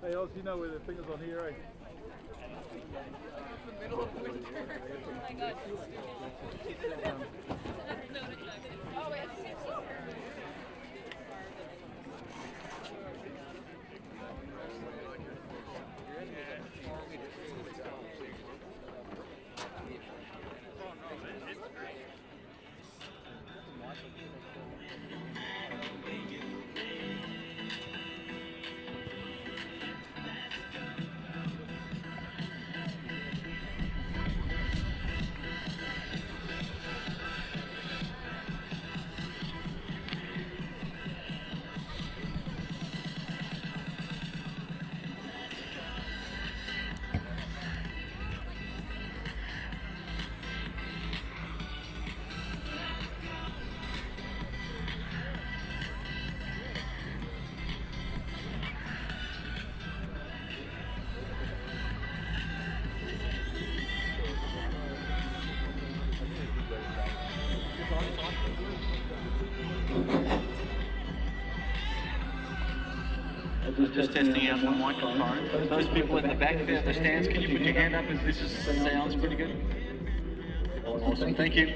Hey, Oz, you know where the finger's on here, eh? The middle of winter. Oh my gosh. Oh wait, I just see it. Just testing out one microphone. Those people in the back there in the stands, can you put your hand up if this sounds pretty good? Awesome, thank you.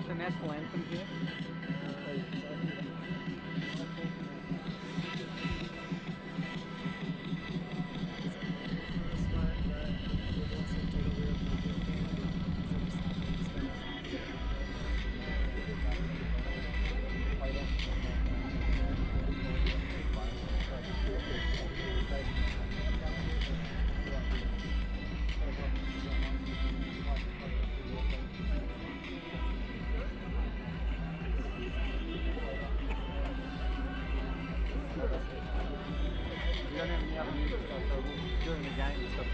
The national anthem here. We don't have any other music stuff, so during the game and stuff.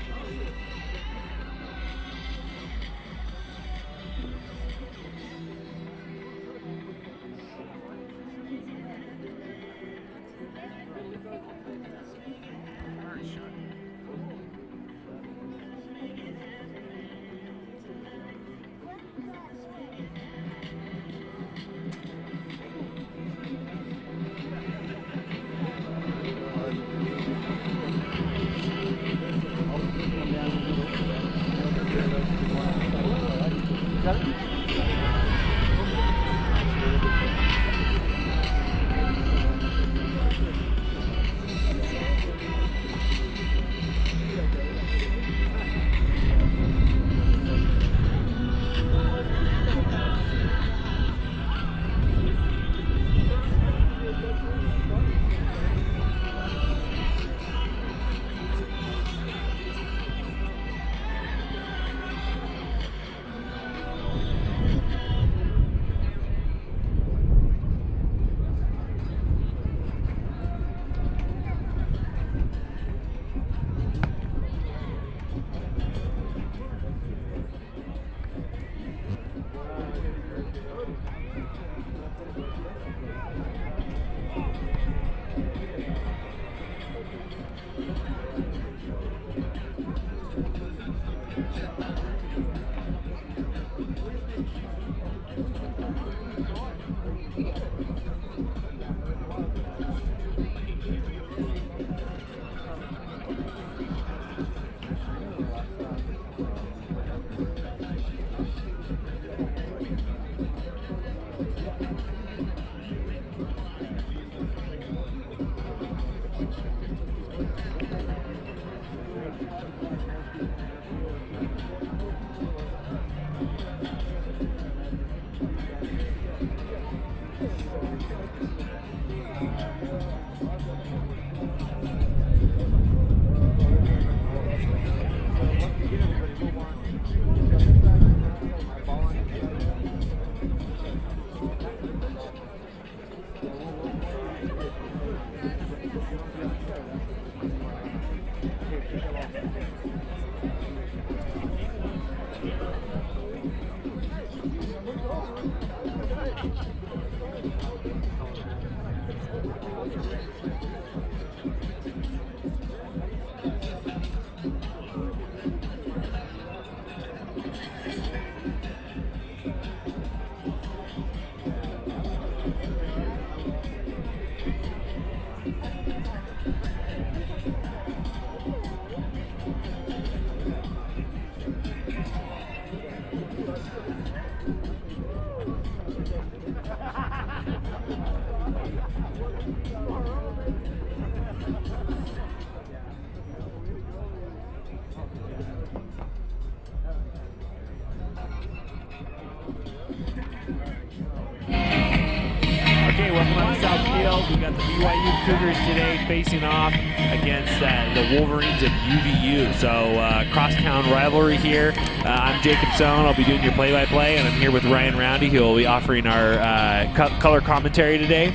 We got the BYU Cougars today facing off against the Wolverines of UVU. So crosstown rivalry here. I'm Jacob Sohn. I'll be doing your play-by-play, and I'm here with Ryan Roundy, who will be offering our color commentary today.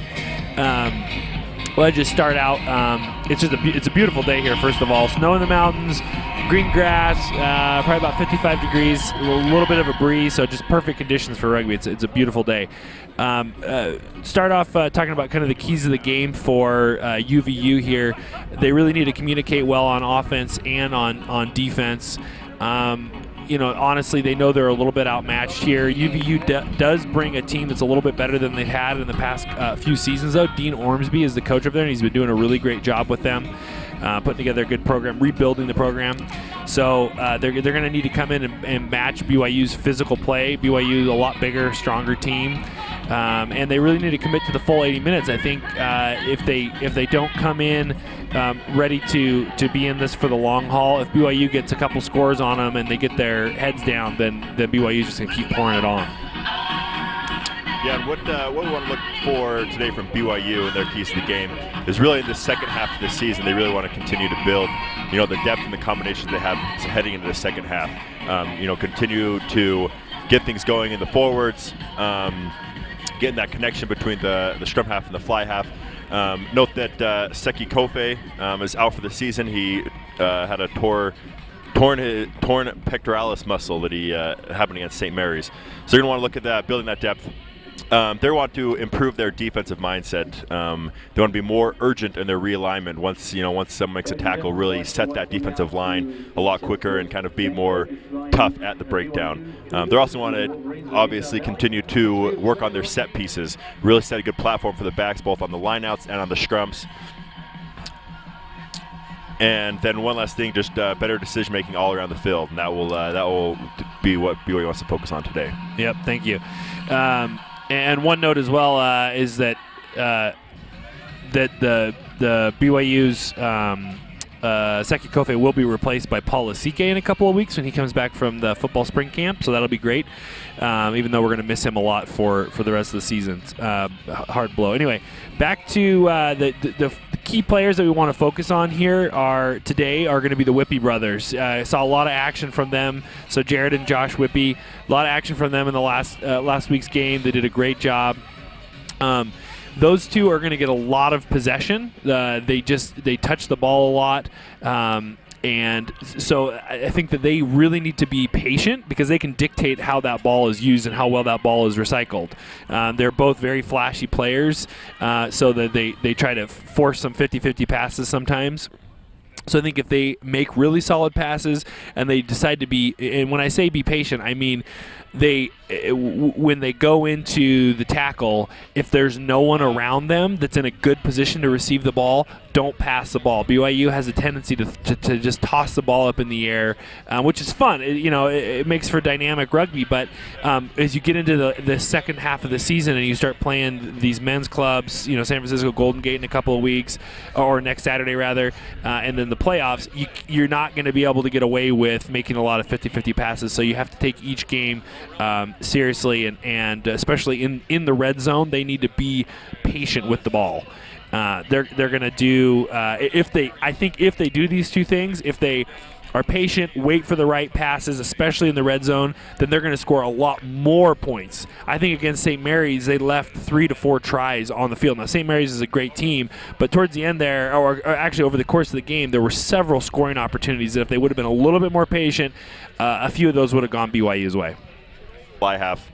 Well, I just start out. It's a beautiful day here. First of all, snow in the mountains, green grass, probably about 55 degrees, a little bit of a breeze, so just perfect conditions for rugby. It's a beautiful day. Start off talking about kind of the keys of the game for UVU here. They really need to communicate well on offense and on defense. You know, honestly, they know they're a little bit outmatched here. UVU does bring a team that's a little bit better than they've had in the past few seasons, though. Dean Ormsby is the coach up there, and he's been doing a really great job with them, putting together a good program, rebuilding the program. So they're going to need to come in and match BYU's physical play. BYU is a lot bigger, stronger team. And they really need to commit to the full 80 minutes. I think if they don't come in ready to be in this for the long haul, if BYU gets a couple scores on them and they get their heads down, then BYU is just going to keep pouring it on. Yeah, and what we want to look for today from BYU and their keys to the game is really in the second half of the season, they really want to continue to build, you know, the depth and the combinations they have heading into the second half. You know, continue to get things going in the forwards, getting that connection between the scrum half and the fly half. Note that Seki Kofe is out for the season. He had a torn pectoralis muscle that he happened against St. Mary's. So you're going to want to look at that, building that depth. They want to improve their defensive mindset. They want to be more urgent in their realignment. Once someone makes a tackle, really set that defensive line a lot quicker and kind of be more tough at the breakdown. They also want to obviously continue to work on their set pieces, really set a good platform for the backs, both on the lineouts and on the scrums. And then one last thing, just better decision making all around the field, and that will be what BYU wants to focus on today. Yep, thank you. And one note as well is that the BYU's Seki Kofe will be replaced by Paul Asike in a couple of weeks when he comes back from the football spring camp, so that'll be great. Even though we're going to miss him a lot for the rest of the season. Hard blow. Anyway, back to the key players that we want to focus on here today are going to be the Whippy brothers. I saw a lot of action from them. So Jared and Josh Whippy, a lot of action from them in the last week's game. They did a great job. Those two are going to get a lot of possession. They touch the ball a lot. And so I think that they really need to be patient because they can dictate how that ball is used and how well that ball is recycled. They're both very flashy players, so that they try to force some 50-50 passes sometimes. So I think if they make really solid passes and they decide to be, and when I say be patient, I mean when they go into the tackle, if there's no one around them that's in a good position to receive the ball, don't pass the ball. BYU has a tendency to just toss the ball up in the air, which is fun. It makes for dynamic rugby, but as you get into the second half of the season and you start playing these men's clubs, San Francisco Golden Gate in a couple of weeks, or next Saturday rather, and then the playoffs, you're not going to be able to get away with making a lot of 50-50 passes, so you have to take each game seriously, and especially in the red zone, they need to be patient with the ball. They're going to do if they do these two things, if they are patient, wait for the right passes, especially in the red zone, then they're going to score a lot more points. I think against St. Mary's, they left 3 to 4 tries on the field. Now, St. Mary's is a great team, but towards the end there, or actually over the course of the game, there were several scoring opportunities that if they would have been a little bit more patient, a few of those would have gone BYU's way. Fly half,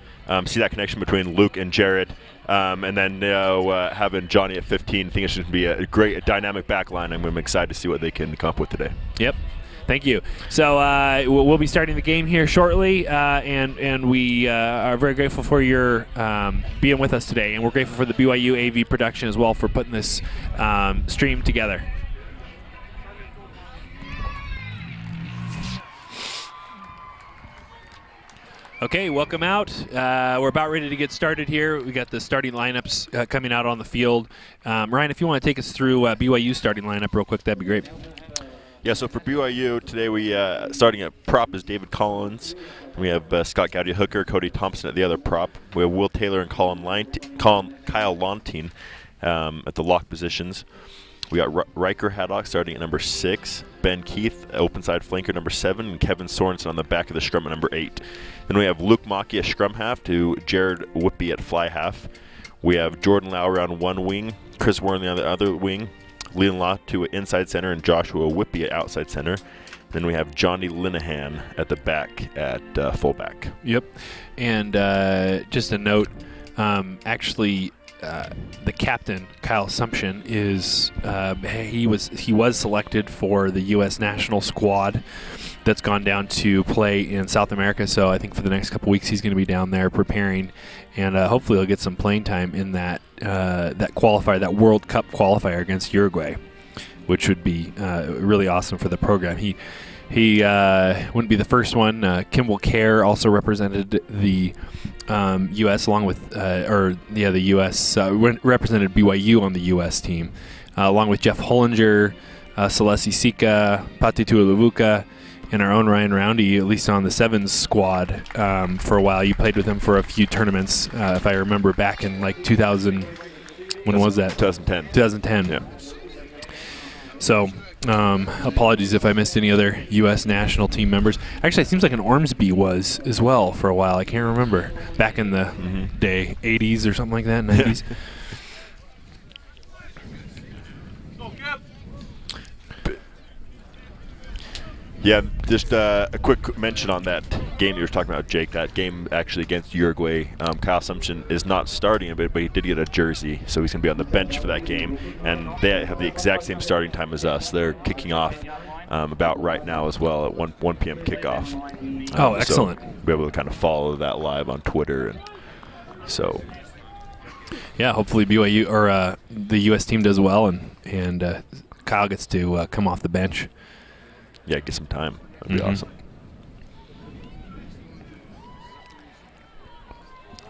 see that connection between Luke and Jared, and then having Johnny at 15. I think it's going to be a great dynamic back line. I'm excited to see what they can come up with today. Yep. Thank you. So we'll be starting the game here shortly, and we are very grateful for your being with us today, and we're grateful for the BYU AV production as well for putting this stream together. Okay, welcome out. We're about ready to get started here. We got the starting lineups coming out on the field. Ryan, if you want to take us through BYU's starting lineup real quick, that'd be great. Yeah, so for BYU today, we starting at prop is David Collins. We have Scott Gowdy hooker, Cody Thompson at the other prop. We have Will Taylor and Kyle Lontine at the lock positions. We got Riker Haddock starting at number 6, Ben Keith, open side flanker number 7, and Kevin Sorensen on the back of the scrum at number 8. Then we have Luke Maki at scrum half to Jared Whippy at fly half. We have Jordan Lowry on one wing, Chris Worley on the other wing, Leland Law to inside center, and Joshua Whippy at outside center. Then we have Johnny Linehan at the back at fullback. Yep. And just a note, actually, the captain, Kyle Sumption, is he was selected for the U.S. national squad that's gone down to play in South America. So I think for the next couple weeks he's going to be down there preparing, and hopefully he'll get some playing time in that qualifier, that World Cup qualifier against Uruguay, which would be really awesome for the program. He wouldn't be the first one. Kimball Kerr also represented the U.S. along with, the U.S. Represented BYU on the U.S. team, along with Jeff Hollinger, Celesi Sika, Pati Tuilavuka, and our own Ryan Roundy, at least on the Sevens squad for a while. You played with him for a few tournaments, if I remember, back in like 2000. When was that? 2010. 2010. Yeah. So, apologies if I missed any other U.S. national team members. Actually, it seems like an Ormsby was as well for a while. I can't remember. Back in the day, 80s or something like that, 90s. Yeah, just a quick mention on that game you were talking about, Jake. That game actually against Uruguay, Kyle Sumption is not starting a bit, but he did get a jersey, so he's going to be on the bench for that game. And they have the exact same starting time as us. They're kicking off about right now as well at 1 p.m. kickoff. Oh, excellent. So we'll be able to kind of follow that live on Twitter. And so, yeah, hopefully BYU or the U.S. team does well, and Kyle gets to come off the bench. Yeah, get some time. That'd be awesome.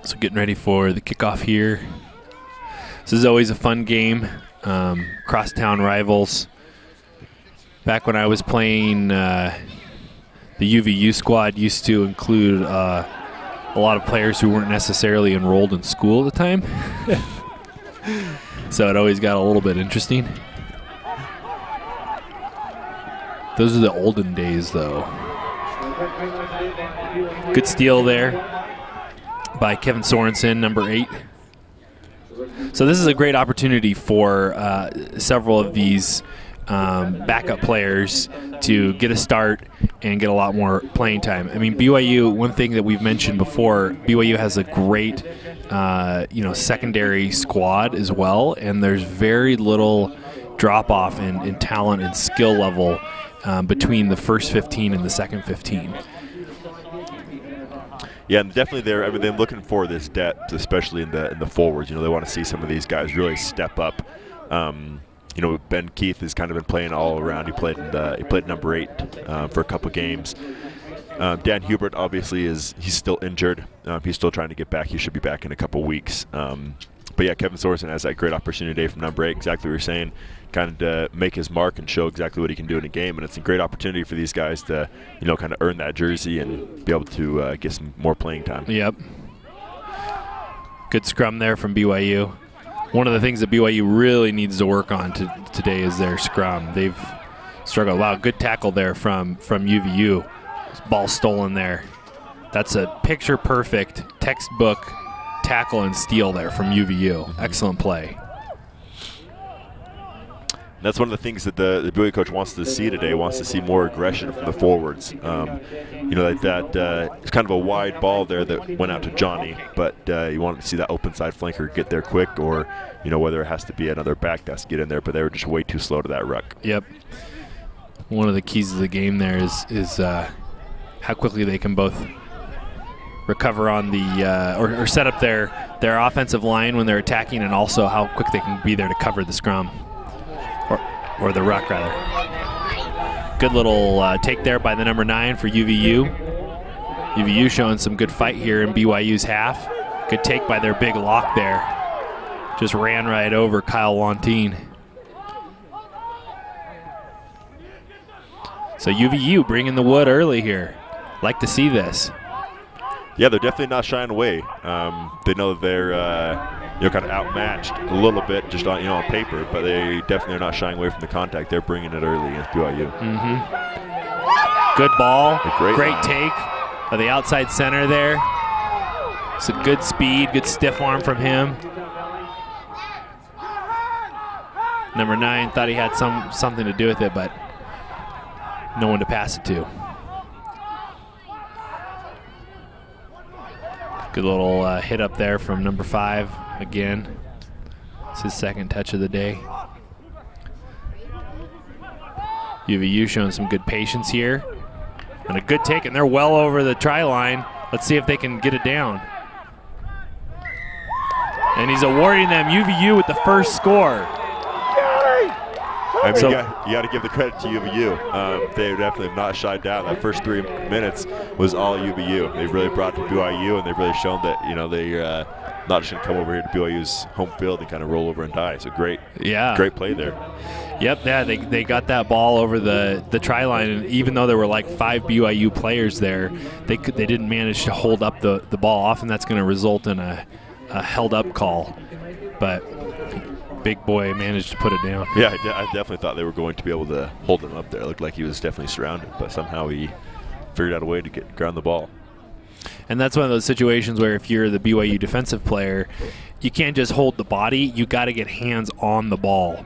So getting ready for the kickoff here. This is always a fun game. Crosstown rivals. Back when I was playing, the UVU squad used to include a lot of players who weren't necessarily enrolled in school at the time. So it always got a little bit interesting. Those are the olden days, though. Good steal there by Kevin Sorensen, number 8. So this is a great opportunity for several of these backup players to get a start and get a lot more playing time. I mean, BYU, one thing that we've mentioned before, BYU has a great secondary squad as well, and there's very little drop-off in talent and skill level between the first 15 and the second 15. Yeah, and definitely they're looking for this depth, especially in the forwards. You know, they want to see some of these guys really step up. You know, Ben Keith has kind of been playing all around. He played number 8 for a couple games. Dan Hubert obviously he's still injured. He's still trying to get back. He should be back in a couple weeks. But yeah, Kevin Sorensen has that great opportunity today from number 8. Exactly what you're saying, kind of make his mark and show exactly what he can do in a game. And it's a great opportunity for these guys to, you know, kind of earn that jersey and be able to get some more playing time. Yep. Good scrum there from BYU. One of the things that BYU really needs to work on today is their scrum. They've struggled. Wow, good tackle there from UVU. Ball stolen there. That's a picture-perfect textbook tackle and steal there from UVU. Excellent play. That's one of the things that the BYU coach wants to see today. Wants to see more aggression from the forwards. You know, it's kind of a wide ball there that went out to Johnny, but you want to see that open side flanker get there quick, or you know, whether it has to be another back that's get in there. But they were just way too slow to that ruck. Yep. One of the keys of the game there is how quickly they can both recover on the or set up their offensive line when they're attacking, and also how quick they can be there to cover the scrum. Or the ruck, rather. Good little take there by the number 9 for UVU. UVU showing some good fight here in BYU's half. Good take by their big lock there. Just ran right over Kyle Wantine. So UVU bringing the wood early here. Like to see this. Yeah, they're definitely not shying away. They know they're you know, kind of outmatched a little bit just on, you know, on paper, but they definitely are not shying away from the contact. They're bringing it early against BYU. Good ball, great take of the outside center there. It's a good speed, good stiff arm from him. Number 9 thought he had something to do with it, but no one to pass it to. Good little hit up there from number 5 again. It's his second touch of the day. UVU showing some good patience here. And a good take, and they're well over the try line. Let's see if they can get it down. And he's awarding them UVU with the first score. I mean, you got to give the credit to UVU. They definitely have not shied down. That first 3 minutes was all UVU. They've really brought to BYU, and they've really shown that, you know, they're not just going to come over here to BYU's home field and kind of roll over and die. So great play there. Yep, yeah, they got that ball over the try line, and even though there were like 5 BYU players there, they didn't manage to hold up the ball. Often that's going to result in a held up call, but big boy managed to put it down. Yeah, I definitely thought they were going to be able to hold him up there. It looked like he was definitely surrounded, but somehow he figured out a way to ground the ball. And that's one of those situations where if you're the BYU defensive player, you can't just hold the body. You got to get hands on the ball.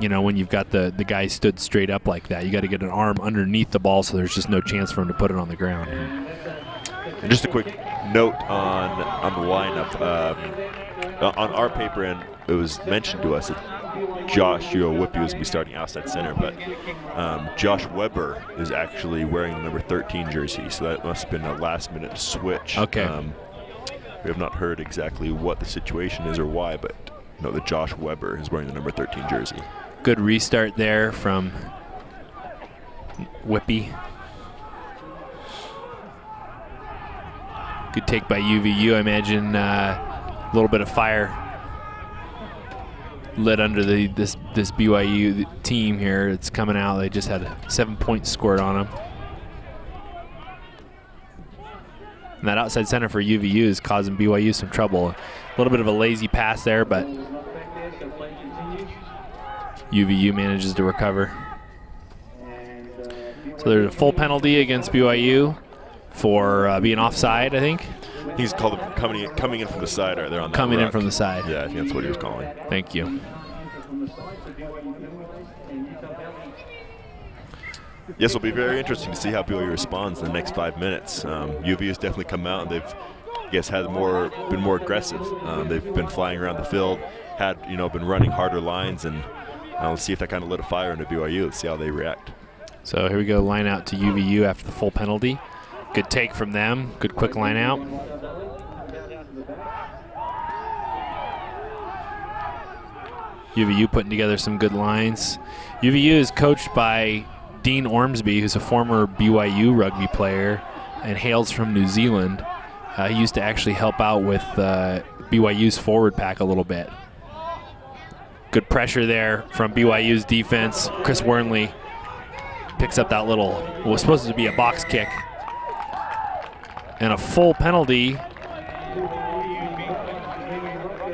You know, when you've got the guy stood straight up like that, you got to get an arm underneath the ball so there's just no chance for him to put it on the ground. And just a quick note on the lineup. On our paper, and it was mentioned to us that Joshua Whippy was going to be starting outside center, but Josh Weber is actually wearing the number 13 jersey, so that must have been a last-minute switch. Okay. We have not heard exactly what the situation is or why, but know that Josh Weber is wearing the number 13 jersey. Good restart there from Whippy. Good take by UVU. I imagine a little bit of fire lit under this BYU team here. It's coming out. They just had 7 points scored on them. And that outside center for UVU is causing BYU some trouble. A little bit of a lazy pass there, but UVU manages to recover. So there's a full penalty against BYU for being offside, I think. He's called it coming in from the side. Right there on that coming ruck. In from the side. Yeah, I think that's what he was calling. Thank you. Yes, it'll be very interesting to see how BYU responds in the next 5 minutes. UVU has definitely come out and they've, I guess, been more aggressive. They've been flying around the field, been running harder lines, and let's see if that kind of lit a fire into BYU. Let's see how they react. So here we go, line out to UVU after the full penalty. Good take from them. Good quick line out. UVU putting together some good lines. UVU is coached by Dean Ormsby, who's a former BYU rugby player and hails from New Zealand. He used to actually help out with BYU's forward pack a little bit. Good pressure there from BYU's defense. Chris Wernley picks up that little, what was supposed to be a box kick. And a full penalty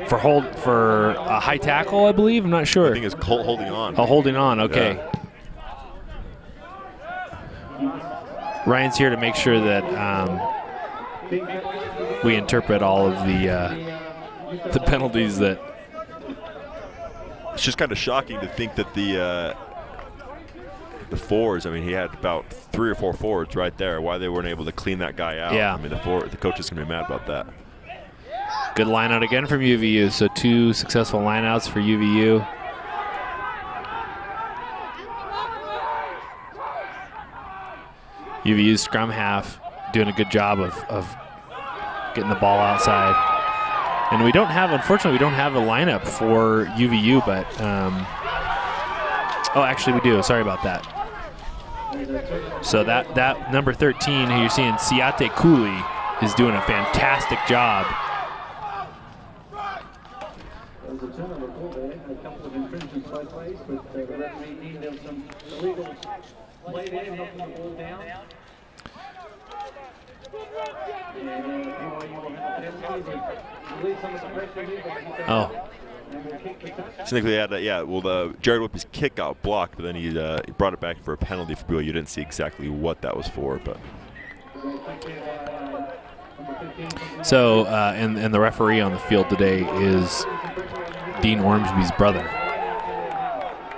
for a high tackle, I believe. I'm not sure. I think it's holding on. Oh, holding on. Okay. Yeah. Ryan's here to make sure that we interpret all of the penalties that. It's just kind of shocking to think that the forwards, I mean, he had about 3 or 4 forwards right there. Why they weren't able to clean that guy out. Yeah. I mean, the coach is going to be mad about that. Good line out again from UVU. So 2 successful line outs for UVU. UVU's scrum half doing a good job of getting the ball outside. And we don't have, unfortunately, we don't have a lineup for UVU, but, oh, actually we do. Sorry about that. So that number 13, who you're seeing, Siate Cooley, is doing a fantastic job. Oh. I think they had, Jared Whippy's kick got blocked, but then he brought it back for a penalty for BYU. You didn't see exactly what that was for, but. So, and the referee on the field today is Dean Ormsby's brother.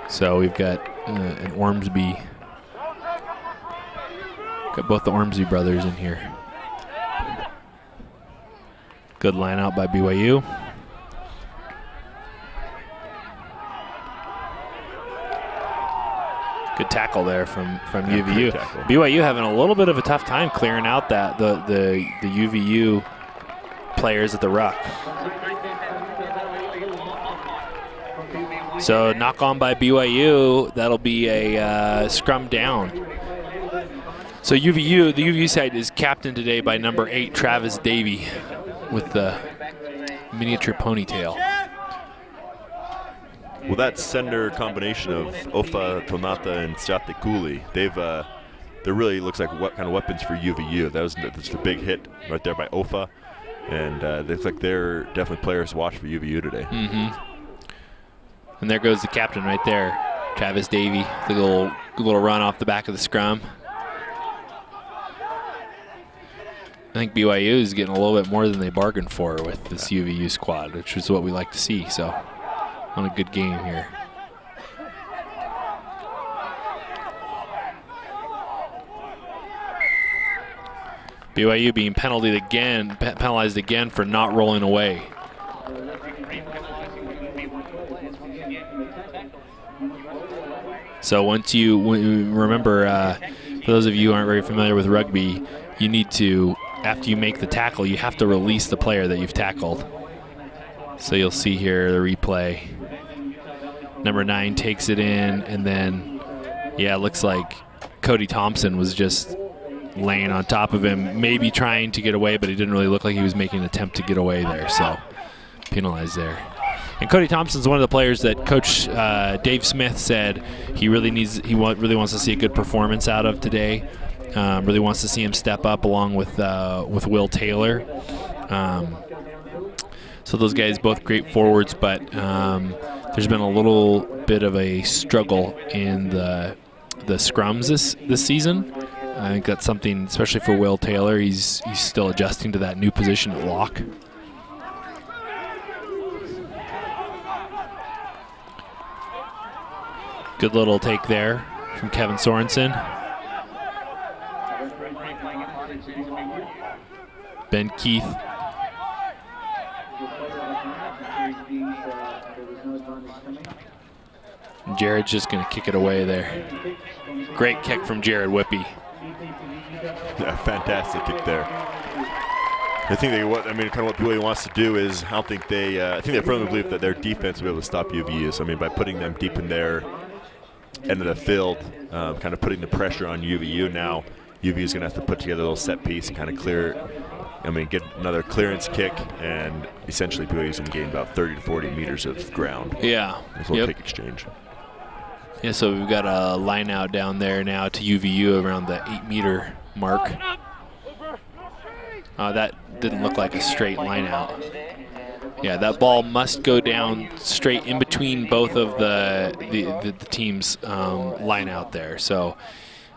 So we've got an Ormsby, got both the Ormsby brothers in here. Good line out by BYU. Good tackle there from UVU. BYU having a little bit of a tough time clearing out that the UVU players at the ruck. So knock on by BYU. That'll be a scrum down. So the UVU side is captained today by number 8, Travis Davey, with the miniature ponytail. Well, that center combination of Ofa Tonata and Siate Cooley, they really looks like what kind of weapons for UVU. That's the big hit right there by Ofa, and it looks like they're definitely players to watch for UVU today. Mm-hmm. And there goes the captain right there, Travis Davey, the little run off the back of the scrum. I think BYU is getting a little bit more than they bargained for with this UVU squad, which is what we like to see. So, on a good game here. BYU being penalized again for not rolling away. So once you remember, for those of you who aren't very familiar with rugby, you need to, after you make the tackle, you have to release the player that you've tackled. So you'll see here the replay. Number 9 takes it in, and then, yeah, it looks like Cody Thompson was just laying on top of him, maybe trying to get away, but he didn't really look like he was making an attempt to get away there, so penalized there. And Cody Thompson's one of the players that Coach Dave Smith said he really wants to see a good performance out of today. Really wants to see him step up along with Will Taylor. So those guys both great forwards, but there's been a little bit of a struggle in the scrums this season. I think that's something, especially for Will Taylor. He's still adjusting to that new position at lock. Good little take there from Kevin Sorensen. Ben Keith. Jared's just going to kick it away there. Great kick from Jared Whippy. Yeah, fantastic kick there. I think kind of what BYU wants to do is, I think they firmly believe that their defense will be able to stop UVU. So, by putting them deep in their end of the field, kind of putting the pressure on UVU now, UVU is going to have to put together a little set piece and kind of clear, get another clearance kick, and essentially BYU is going to gain about 30 to 40 meters of ground. Yeah. It's a little kick exchange. Yeah, so we've got a line out down there now to UVU around the 8-meter mark. That didn't look like a straight line out. Yeah, that ball must go down straight in between both of the team's line out there. So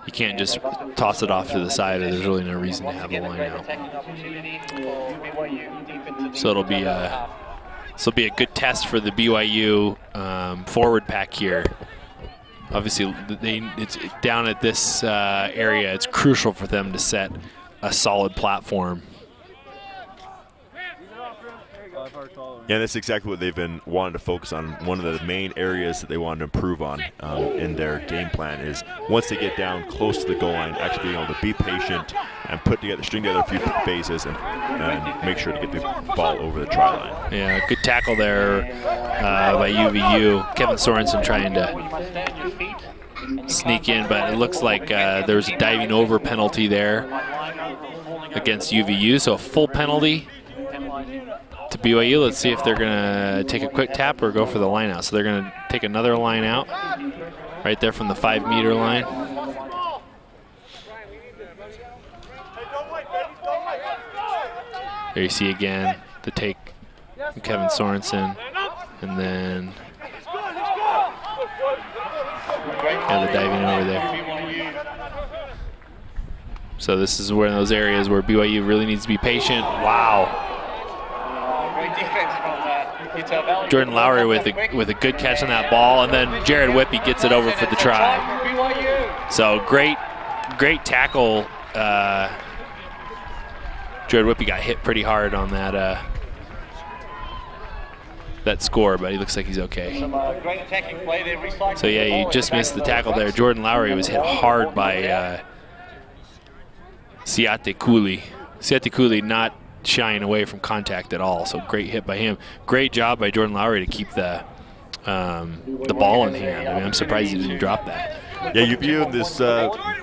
you can't just toss it off to the side, or there's really no reason to have a line out. So it'll be a good test for the BYU forward pack here. Obviously, it's down at this area. It's crucial for them to set a solid platform. Yeah, that's exactly what they've been wanting to focus on. One of the main areas that they want to improve on in their game plan is once they get down close to the goal line, actually being able to be patient and string together a few phases and make sure to get the ball over the try line. Yeah, good tackle there by UVU. Kevin Sorensen trying to sneak in, but it looks like there was a diving over penalty there against UVU, so a full penalty to BYU. Let's see if they're going to take a quick tap or go for the line out. So they're going to take another line out right there from the 5-meter line. There you see again the take from Kevin Sorensen, and then the diving over there. So this is one of those areas where BYU really needs to be patient. Wow. Great defense from Utah Valley. Jordan Lowry with a good catch on that ball, and then Jared Whippy gets it over for the try. So great tackle. Jared Whippy got hit pretty hard on that score, but he looks like he's okay. Great attacking play there. So yeah, you just missed the tackle there. Jordan Lowry was hit hard by Siate Cooley. Siate Cooley not shying away from contact at all, so great hit by him. Great job by Jordan Lowry to keep the ball in hand. I'm surprised he didn't drop that. Yeah, UVU in this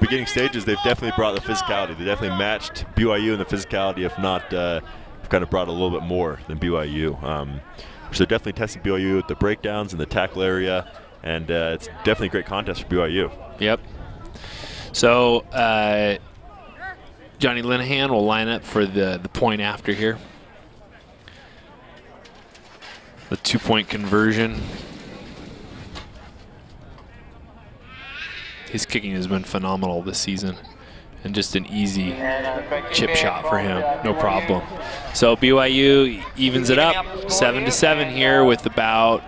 beginning stages, they've definitely brought the physicality. They definitely matched BYU in the physicality, if not kind of brought a little bit more than BYU. So they're definitely testing BYU with the breakdowns in the tackle area, and it's definitely a great contest for BYU. Yep. So Johnny Linehan will line up for the point after here. The 2-point conversion. His kicking has been phenomenal this season, and just an easy chip shot for him, no problem. So BYU evens it up, 7-7 here with about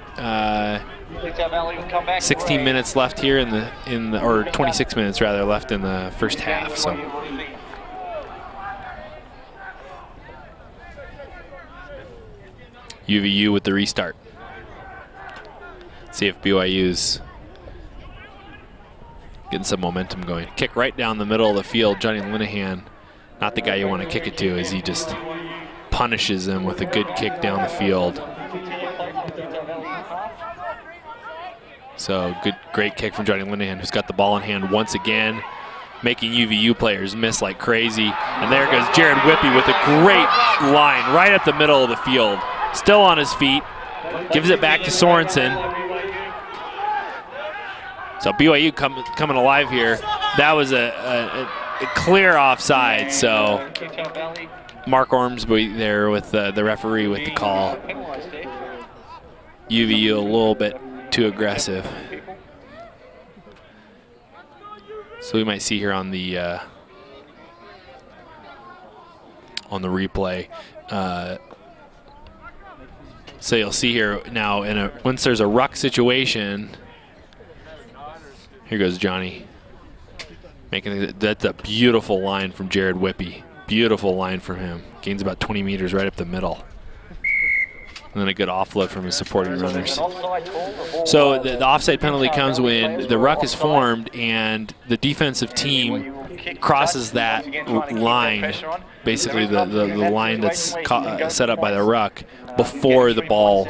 16 minutes left here or 26 minutes rather left in the first half. So UVU with the restart. See if BYU's getting some momentum going. Kick right down the middle of the field. Johnny Linehan, not the guy you want to kick it to, as he just punishes him with a good kick down the field. So great kick from Johnny Linehan, who's got the ball in hand once again, making UVU players miss like crazy. And there goes Jared Whippy with a great line right up the middle of the field. Still on his feet, gives it back to Sorensen. So BYU coming alive here. That was a clear offside. So Mark Ormsby there with the referee with the call. UVU a little bit too aggressive. So we might see here on the replay. So you'll see here now once there's a ruck situation. Here goes Johnny. That's a beautiful line from Jared Whippy. Beautiful line from him. Gains about 20 meters right up the middle. And then a good offload from his supporting runners. So the offside penalty comes when the ruck is formed and the defensive team crosses that line, basically the line that's set up by the ruck, before the ball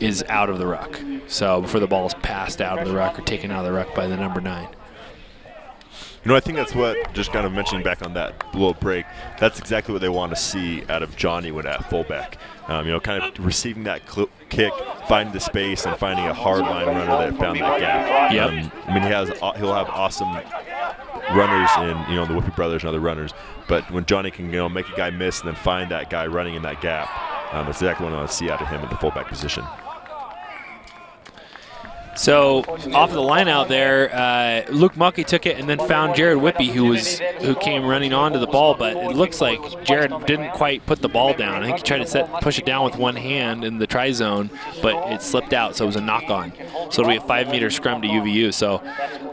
is out of the ruck. So before the ball is passed out of the ruck or taken out of the ruck by the number 9. You know, I think that's what, just kind of mentioning back on that little break, that's exactly what they want to see out of Johnny when at fullback. You know, kind of receiving that kick, finding the space, and finding a hard line runner that found that gap. Yep. I mean, he'll have awesome runners in, you know, the Whippy brothers and other runners, but when Johnny can, you know, make a guy miss and then find that guy running in that gap, that's exactly what I want to see out of him in the fullback position. So off of the line out there, Luke Muckey took it and then found Jared Whippy, who came running onto the ball, but it looks like Jared didn't quite put the ball down. I think he tried to push it down with one hand in the try zone, but it slipped out, so it was a knock-on. So it'll be a 5-meter scrum to UVU. So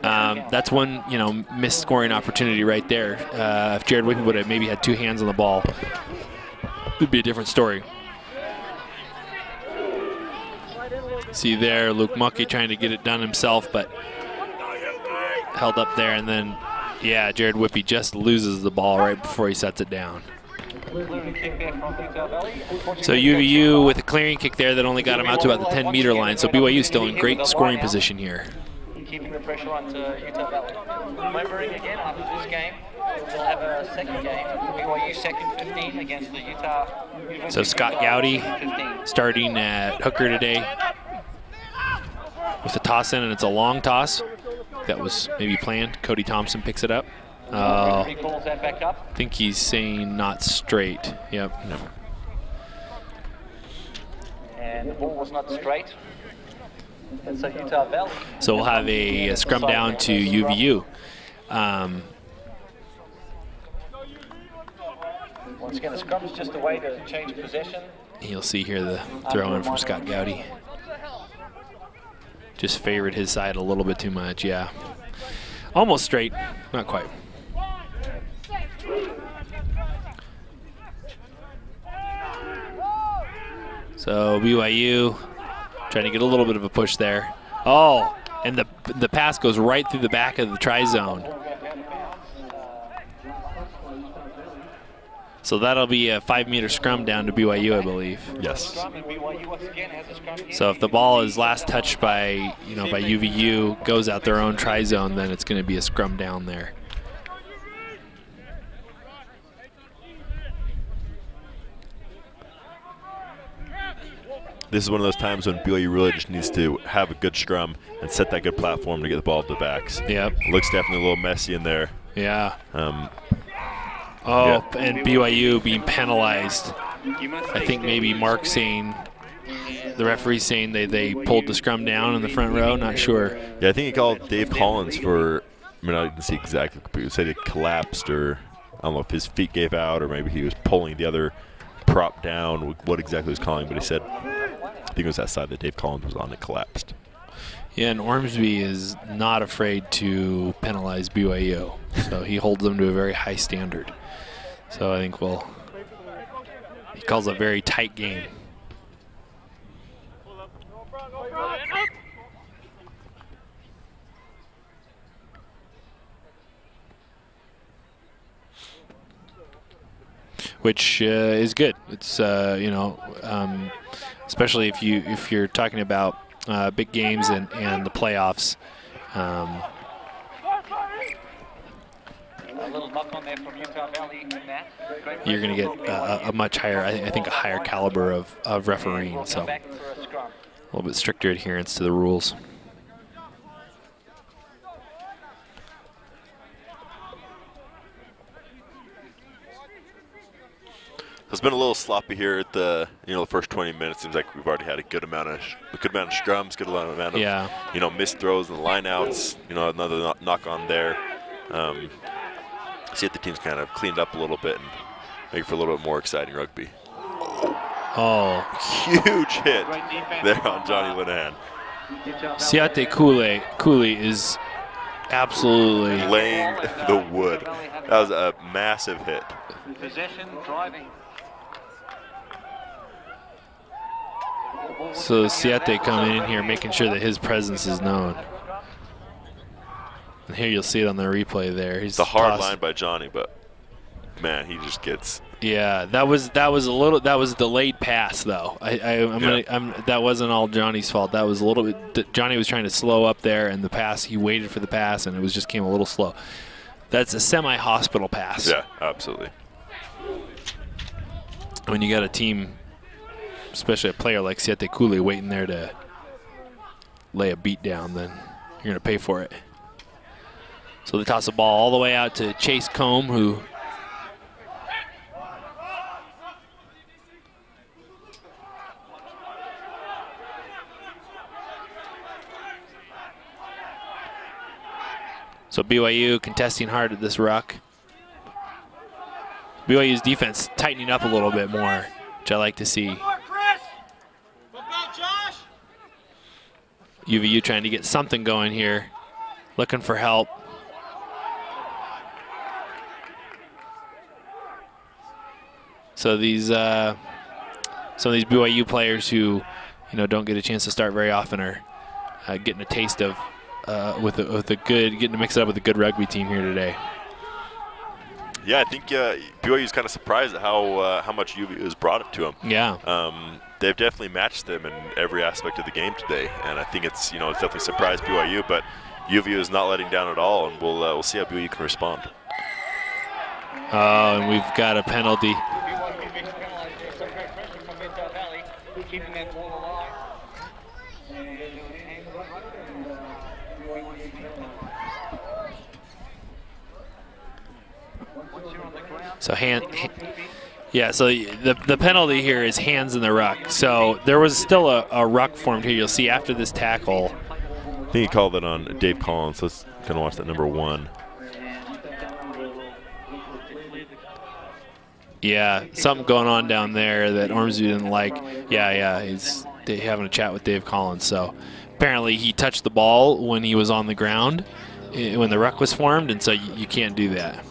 that's one, you know, missed scoring opportunity right there. If Jared Whippy would have maybe had 2 hands on the ball, it would be a different story. See there, Luke Muckey trying to get it done himself, but held up there, and then, yeah, Jared Whippy just loses the ball right before he sets it down. So UVU with a clearing kick there that only got him out to about the 10-meter line, so BYU still in great scoring position here. Keeping the pressure on to Utah Valley. Remembering again, after this game, we'll have a second game, BYU second 15 against the Utah. So Scott Gowdy starting at hooker today with the toss in, and it's a long toss. That was maybe planned. Cody Thompson picks it up. I think he's saying not straight. Yep. No. And the ball was not straight. And so Utah Valley. So we'll have a scrum down to UVU. Once again, the scrum is just a way to change possession. You'll see here the throw in from Scott Gowdy. Just favored his side a little bit too much, yeah. Almost straight, not quite. So BYU trying to get a little bit of a push there. Oh, and the pass goes right through the back of the try zone. So that'll be a 5-meter scrum down to BYU, I believe. Yes. So if the ball is last touched by, you know, by UVU, goes out their own try zone, then it's going to be a scrum down there. This is one of those times when BYU really just needs to have a good scrum and set that good platform to get the ball to the backs. Yep. Looks definitely a little messy in there. Yeah. Yeah. And BYU being penalized. I think maybe Mark saying, the referee saying they pulled the scrum down in the front row, not sure. Yeah, I think he called Dave Collins for, I mean, I didn't see exactly, but he said it collapsed, or I don't know if his feet gave out or maybe he was pulling the other prop down, what exactly he was calling, but he said, I think it was that side that Dave Collins was on that collapsed. Yeah, and Ormsby is not afraid to penalize BYU, so he holds them to a very high standard. So I think he calls a very tight game. Which is good. It's you know, especially if you're talking about big games and the playoffs. A little knock on there from Utah Valley. You're going to get a much higher, I think a higher caliber of refereeing, so a little bit stricter adherence to the rules. It's been a little sloppy here at the the first 20 minutes. Seems like we've already had a good amount of scrums, good amount of missed throws and lineouts. Another knock on there. See if the team's kind of cleaned up a little bit and make it for a little bit more exciting rugby. Oh, huge hit there on Johnny Linehan. Siate Cooley is absolutely laying the wood. That was a massive hit. Possession, driving. So Siete coming in here, making sure that his presence is known. And here you'll see it on the replay there. He's it's a hard line by Johnny, but man, he just gets. Yeah, that was a delayed pass though. That wasn't all Johnny's fault. That was a little bit. Johnny was trying to slow up there, and the pass, he waited for the pass, and it just came a little slow. That's a semi-hospital pass. Yeah, absolutely. When you got a team, especially a player like Siete Kule waiting there to lay a beat down, then you're going to pay for it. So they toss the ball all the way out to Chase Combe, who so BYU contesting hard at this ruck. BYU's defense tightening up a little bit more, which I like to see. UVU trying to get something going here, looking for help. So these some of these BYU players who don't get a chance to start very often are getting a taste of getting to mix it up with a good rugby team here today. Yeah, I think BYU is kind of surprised at how much UVU has brought it to them. Yeah. They've definitely matched them in every aspect of the game today, and I think it's it's definitely surprised BYU, but UVU is not letting down at all, and we'll see how BYU can respond. Oh, and we've got a penalty. So so the penalty here is hands in the ruck. So there was still a ruck formed here. You'll see after this tackle. I think he called it on Dave Collins. Let's kind of watch that number 1. Yeah, something going on down there that Ormsby didn't like. Yeah, he's having a chat with Dave Collins. So apparently he touched the ball when he was on the ground, when the ruck was formed, and so you can't do that.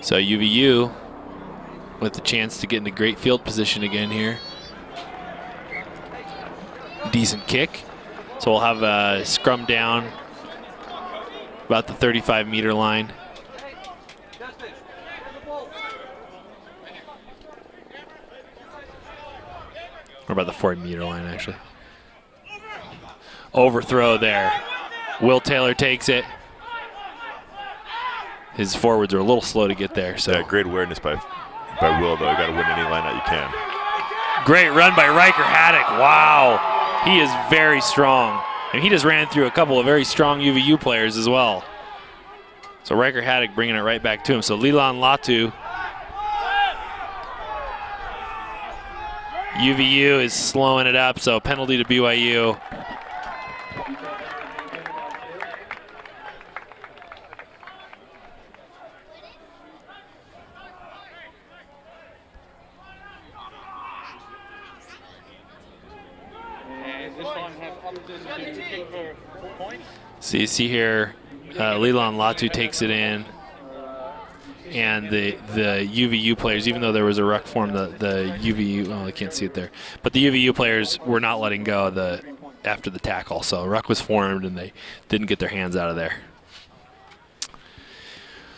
So UVU with the chance to get into great field position again here. Decent kick. So we'll have a scrum down about the 35-meter line. Or about the 40-meter line, actually. Overthrow there. Will Taylor takes it. His forwards are a little slow to get there. So yeah, great awareness by Will, though. You got to win any line that you can. Great run by Riker Haddock. Wow, he is very strong, and he just ran through a couple of very strong UVU players as well. So Riker Haddock bringing it right back to him. So Leland Latu, UVU is slowing it up. So penalty to BYU. So you see here, Leland Latu takes it in, and the UVU players, even though there was a ruck form, the UVU, oh, I can't see it there, but the UVU players were not letting go after the tackle. So ruck was formed, and they didn't get their hands out of there.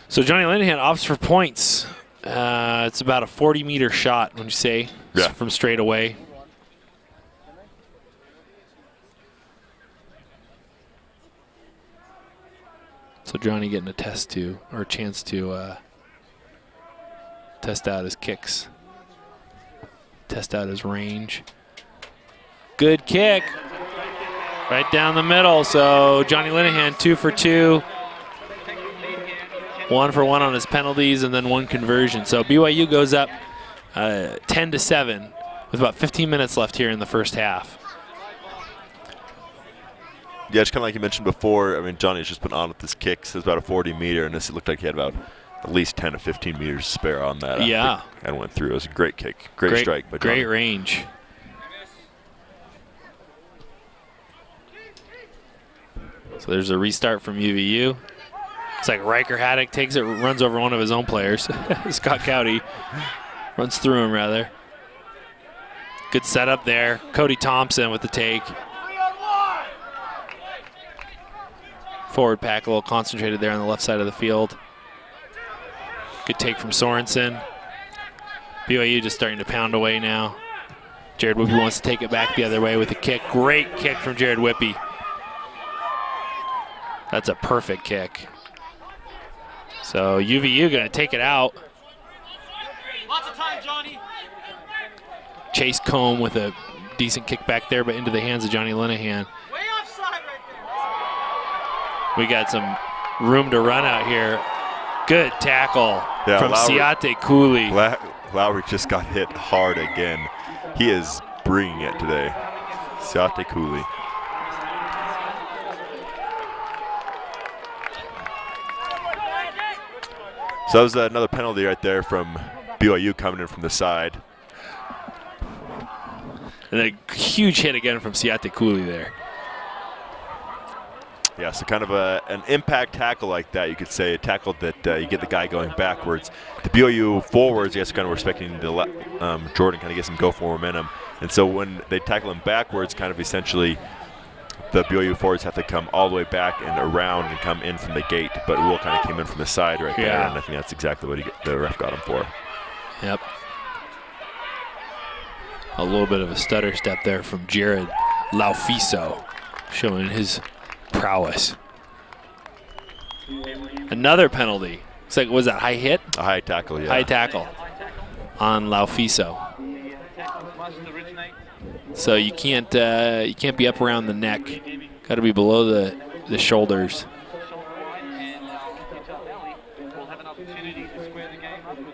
So Johnny Linehan opts for points. It's about a 40-meter shot, would you say, from straight away. So Johnny getting a chance to test out his kicks, test out his range. Good kick, right down the middle. So Johnny Linehan 2 for 2, 1 for 1 on his penalties, and then 1 conversion. So BYU goes up 10-7 with about 15 minutes left here in the first half. Yeah, just kind of like you mentioned before, I mean, Johnny's just been on with his kicks. It's about a 40-meter, and it looked like he had about at least 10 to 15 meters spare on that. Yeah. And went through. It was a great kick. Great strike by Johnny. Great range. So there's a restart from UVU. It's like Riker Haddock takes it, runs over one of his own players. Scott Cowdy runs through him, rather. Good setup there. Cody Thompson with the take. Forward pack a little concentrated there on the left side of the field. Good take from Sorensen. BYU just starting to pound away now. Jared Whippy wants to take it back the other way with a kick. Great kick from Jared Whippy. That's a perfect kick. So UVU going to take it out. Lots of time, Johnny. Chase Combe with a decent kick back there, but into the hands of Johnny Linehan. Way offside right there. We got some room to run out here. Good tackle from Siate Cooley. Lowry just got hit hard again. He is bringing it today. Siate Cooley. So that was another penalty right there from BYU coming in from the side. And a huge hit again from Siate Cooley there. Yeah, so kind of an impact tackle like that, you could say, a tackle that you get the guy going backwards. The BYU forwards, yes, kind of respecting the Jordan, kind of gets him go for momentum. And so when they tackle him backwards, kind of essentially the BYU forwards have to come all the way back and around and come in from the gate. But Will kind of came in from the side right there, and I think that's exactly what the ref got him for. Yep. A little bit of a stutter step there from Jared Laufiso, showing his prowess. Another penalty. Looks like, was that high hit? A high tackle, yeah. High tackle on Laufiso. So you can't be up around the neck. Got to be below the shoulders.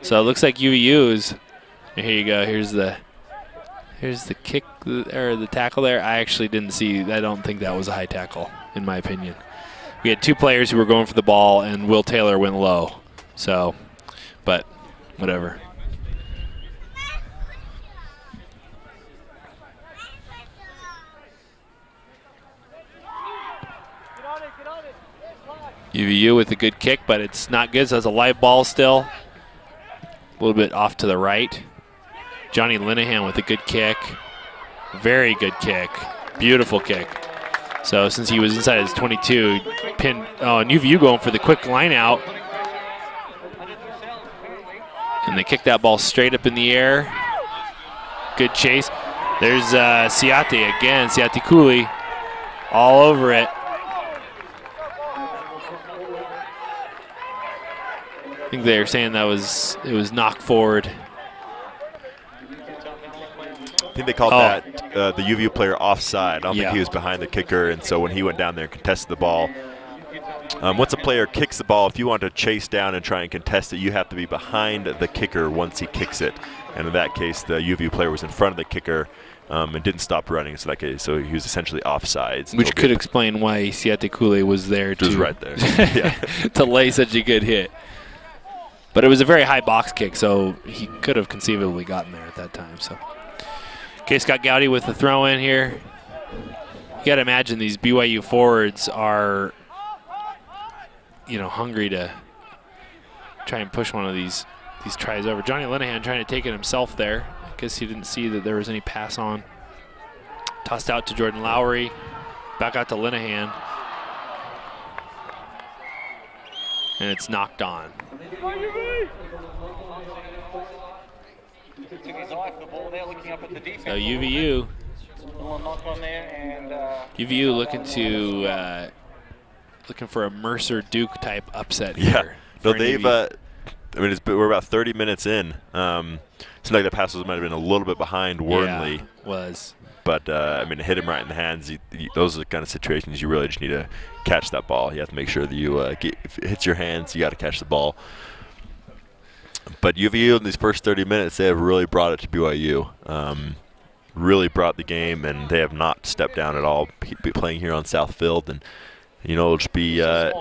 So it looks like UVU is. Here you go. Here's the kick or the tackle there. I actually didn't see. I don't think that was a high tackle, in my opinion. We had two players who were going for the ball, and Will Taylor went low. So, but whatever. UVU with a good kick, but it's not good, so it's a live ball still. A little bit off to the right. Johnny Linehan with a good kick. Very good kick. Beautiful kick. So since he was inside his 22, pinned, and UVU going for the quick line out. And they kick that ball straight up in the air. Good chase. There's Siate again, Siate Cooley, all over it. I think they were saying it was knocked forward. I think they called that the UVU player offside. I don't think he was behind the kicker, and so when he went down there and contested the ball, once a player kicks the ball, if you want to chase down and try and contest it, you have to be behind the kicker once he kicks it. And in that case, the UVU player was in front of the kicker and didn't stop running. So that case, so he was essentially offsides. Which could explain why Siate Cooley was there just right there, to lay such a good hit. But it was a very high box kick, so he could have conceivably gotten there at that time. So, okay, Scott Gowdy with the throw in here. You got to imagine these BYU forwards are, hungry to try and push one of these tries over. Johnny Linehan trying to take it himself there. I guess he didn't see that there was any pass on. Tossed out to Jordan Lowry. Back out to Linehan. And it's knocked on. So UVU looking for a Mercer Duke type upset here. No, they've. We're about 30 minutes in. Seems like the passes might have been a little bit behind Wornley. Yeah, was. But it hit him right in the hands. Those are the kind of situations you really just need to catch that ball. You have to make sure that you if it hits your hands, you got to catch the ball. But UVU in these first 30 minutes, they have really brought it to BYU. Really brought the game, and they have not stepped down at all. Playing here on South Field, and it'll just be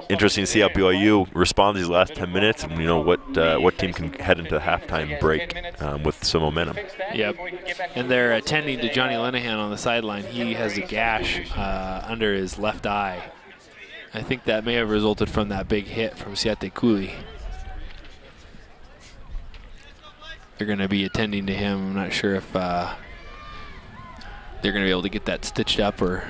interesting to see how BYU responds these last 10 minutes, and what team can head into the halftime break with some momentum. Yep, and they're attending to Johnny Linehan on the sideline. He has a gash under his left eye. I think that may have resulted from that big hit from Siate Kuli. They're going to be attending to him. I'm not sure if they're going to be able to get that stitched up or.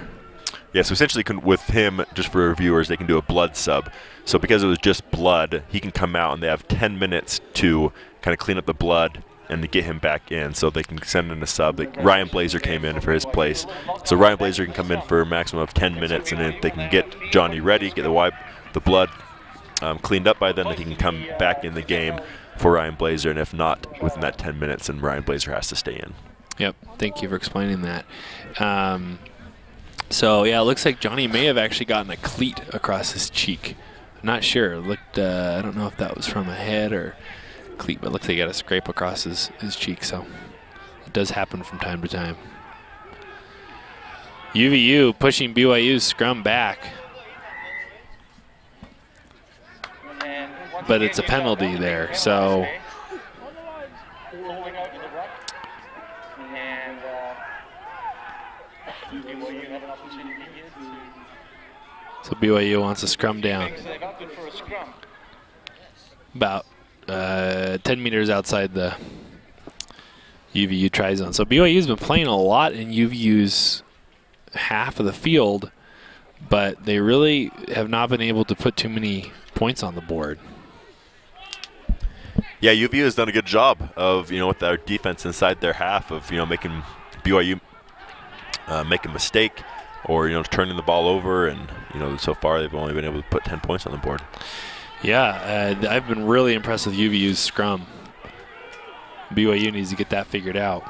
Yeah, so essentially with him, just for viewers, they can do a blood sub. So because it was just blood, he can come out and they have 10 minutes to kind of clean up the blood and to get him back in, so they can send in a sub. Ryan Blazer came in for his place. So Ryan Blazer can come in for a maximum of 10 minutes, and if they can get Johnny ready, get the blood cleaned up by then, they can come back in the game for Ryan Blazer, and if not, within that 10 minutes, then Ryan Blazer has to stay in. Yep, thank you for explaining that. So, yeah, it looks like Johnny may have actually gotten a cleat across his cheek. I'm not sure. It looked, I don't know if that was from a head or cleat, but it looks like he got a scrape across his cheek, so it does happen from time to time. UVU pushing BYU's scrum back. But it's a penalty there, so BYU wants a scrum down. About 10 meters outside the UVU try zone. So BYU's been playing a lot in UVU's half of the field, but they really have not been able to put too many points on the board. Yeah, UVU has done a good job of, with their defense inside their half of, making BYU make a mistake or, turning the ball over, and, so far they've only been able to put 10 points on the board. Yeah, I've been really impressed with UVU's scrum. BYU needs to get that figured out.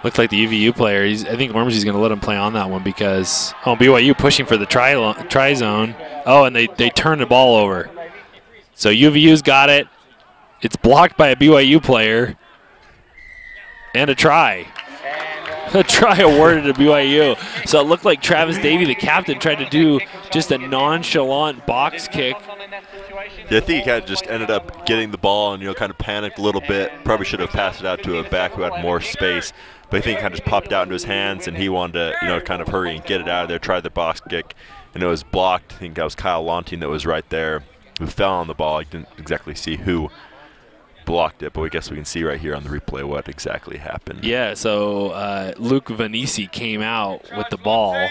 Looks like the UVU player, I think Ormsby's going to let him play on that one because, BYU pushing for the try zone. Oh, and they turn the ball over. So UVU's got it. It's blocked by a BYU player. And a try. A try awarded to BYU. So it looked like Travis Davey, the captain, tried to do just a nonchalant box kick. Yeah, I think he kind of just ended up getting the ball and, kind of panicked a little bit. Probably should have passed it out to a back who had more space. But I think it kind of just popped out into his hands, and he wanted to, kind of hurry and get it out of there, try the box kick, and it was blocked. I think that was Kyle Lonting that was right there who fell on the ball. I didn't exactly see who blocked it, but I guess we can see right here on the replay what exactly happened. Yeah, so Luke Vanisi came out with the ball,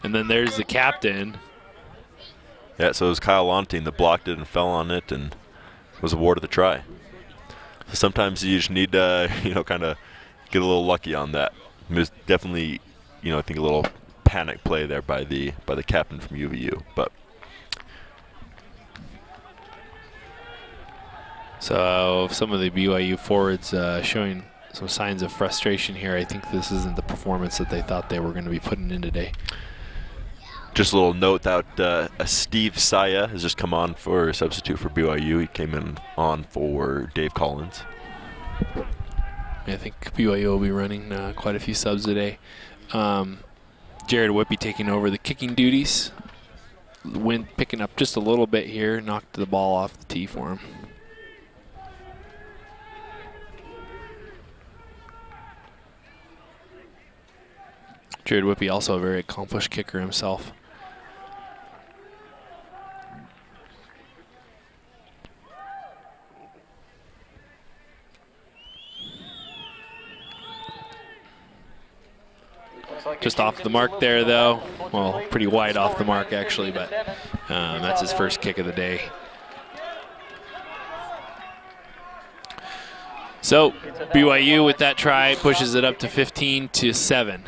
and then there's the captain. Yeah, so it was Kyle Lonting that blocked it and fell on it and was awarded the try. So sometimes you just need to, kind of get a little lucky on that. It was definitely, I think a little panic play there by the captain from UVU. But so some of the BYU forwards showing some signs of frustration here. I think this isn't the performance that they thought they were going to be putting in today. Just a little note that Steve Saya has just come on for a substitute for BYU. He came in on for Dave Collins. I think BYU will be running quite a few subs today. Jared Whippy taking over the kicking duties. Wind picking up just a little bit here, knocked the ball off the tee for him. Jared Whippy also a very accomplished kicker himself. Just off the mark there, though. Well, pretty wide off the mark, actually, but that's his first kick of the day. So BYU with that try pushes it up to 15-7.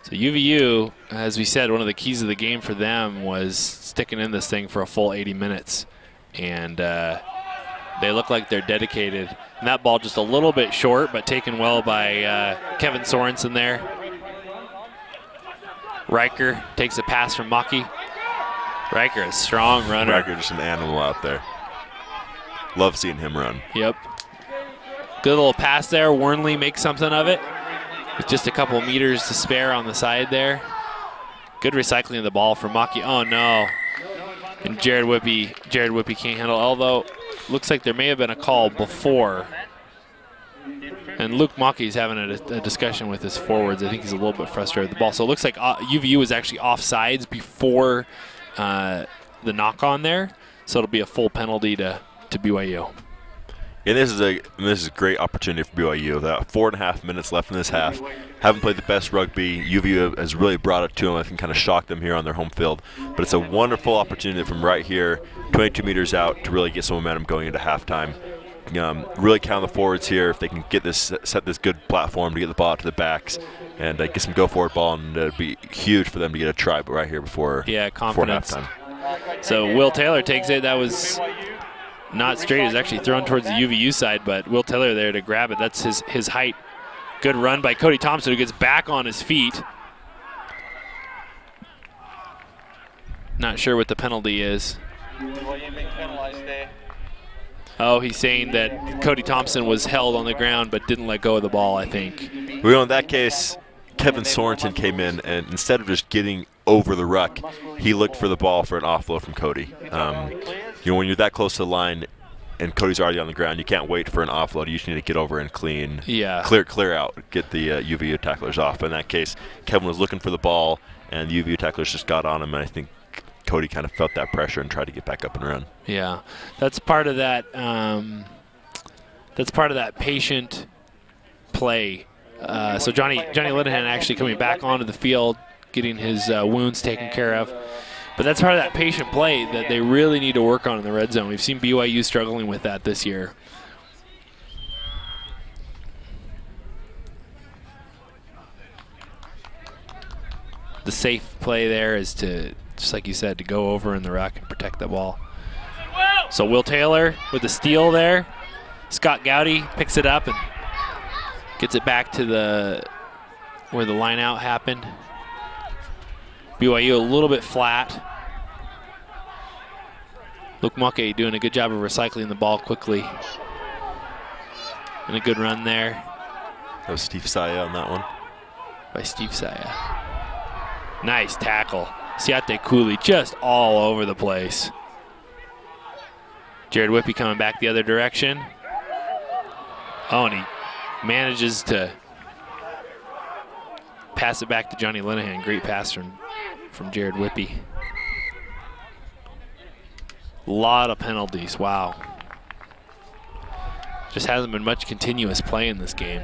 So UVU, as we said, one of the keys of the game for them was sticking in this thing for a full 80 minutes. And they look like they're dedicated. And that ball just a little bit short, but taken well by Kevin Sorensen there. Riker takes a pass from Maki. Riker, a strong runner. Riker just an animal out there. Love seeing him run. Yep. Good little pass there. Warnley makes something of it with just a couple meters to spare on the side there. Good recycling of the ball from Maki. Oh, no. And Jared Whippy can't handle, although looks like there may have been a call before. And Luke Mockey's having a discussion with his forwards. I think he's a little bit frustrated with the ball. So it looks like UVU was actually offsides before the knock-on there. So it'll be a full penalty to BYU. And this is a great opportunity for BYU. They got 4.5 minutes left in this half. Haven't played the best rugby. UVU has really brought it to them. I think kind of shocked them here on their home field. But it's a wonderful opportunity from right here, 22 meters out, to really get some momentum going into halftime. Really count the forwards here if they can get this, set this good platform to get the ball out to the backs and get some go-forward ball, and it'd be huge for them to get a try right here before confidence. halftime. So Will Taylor takes it. That was not straight. It was actually thrown towards the UVU side, but Will Taylor there to grab it. That's his height. Good run by Cody Thompson, who gets back on his feet. Not sure what the penalty is. Oh, he's saying that Cody Thompson was held on the ground but didn't let go of the ball, I think. Well, in that case, Kevin Sorensen came in, and instead of just getting over the ruck, he looked for the ball for an offload from Cody. When you're that close to the line and Cody's already on the ground, you can't wait for an offload. You just need to get over and clear out, get the UVU tacklers off. In that case, Kevin was looking for the ball, and the UVU tacklers just got on him, and I think Cody kind of felt that pressure and tried to get back up and run. Yeah, that's part of that. That's part of that patient play. So Johnny Linehan actually coming back onto the field, getting his wounds taken care of. But that's part of that patient play that they really need to work on in the red zone. We've seen BYU struggling with that this year. The safe play there is to, just like you said, to go over in the ruck and protect the ball. So Will Taylor with the steal there. Scott Gowdy picks it up and gets it back to where the line out happened. BYU a little bit flat. Luke Mockey doing a good job of recycling the ball quickly. And a good run there. That was Steve Saya on that one. By Steve Saya. Nice tackle. Siate Cooley just all over the place. Jared Whippy coming back the other direction. Oh, and he manages to pass it back to Johnny Linehan. Great pass from Jared Whippy. A lot of penalties, wow. Just hasn't been much continuous play in this game.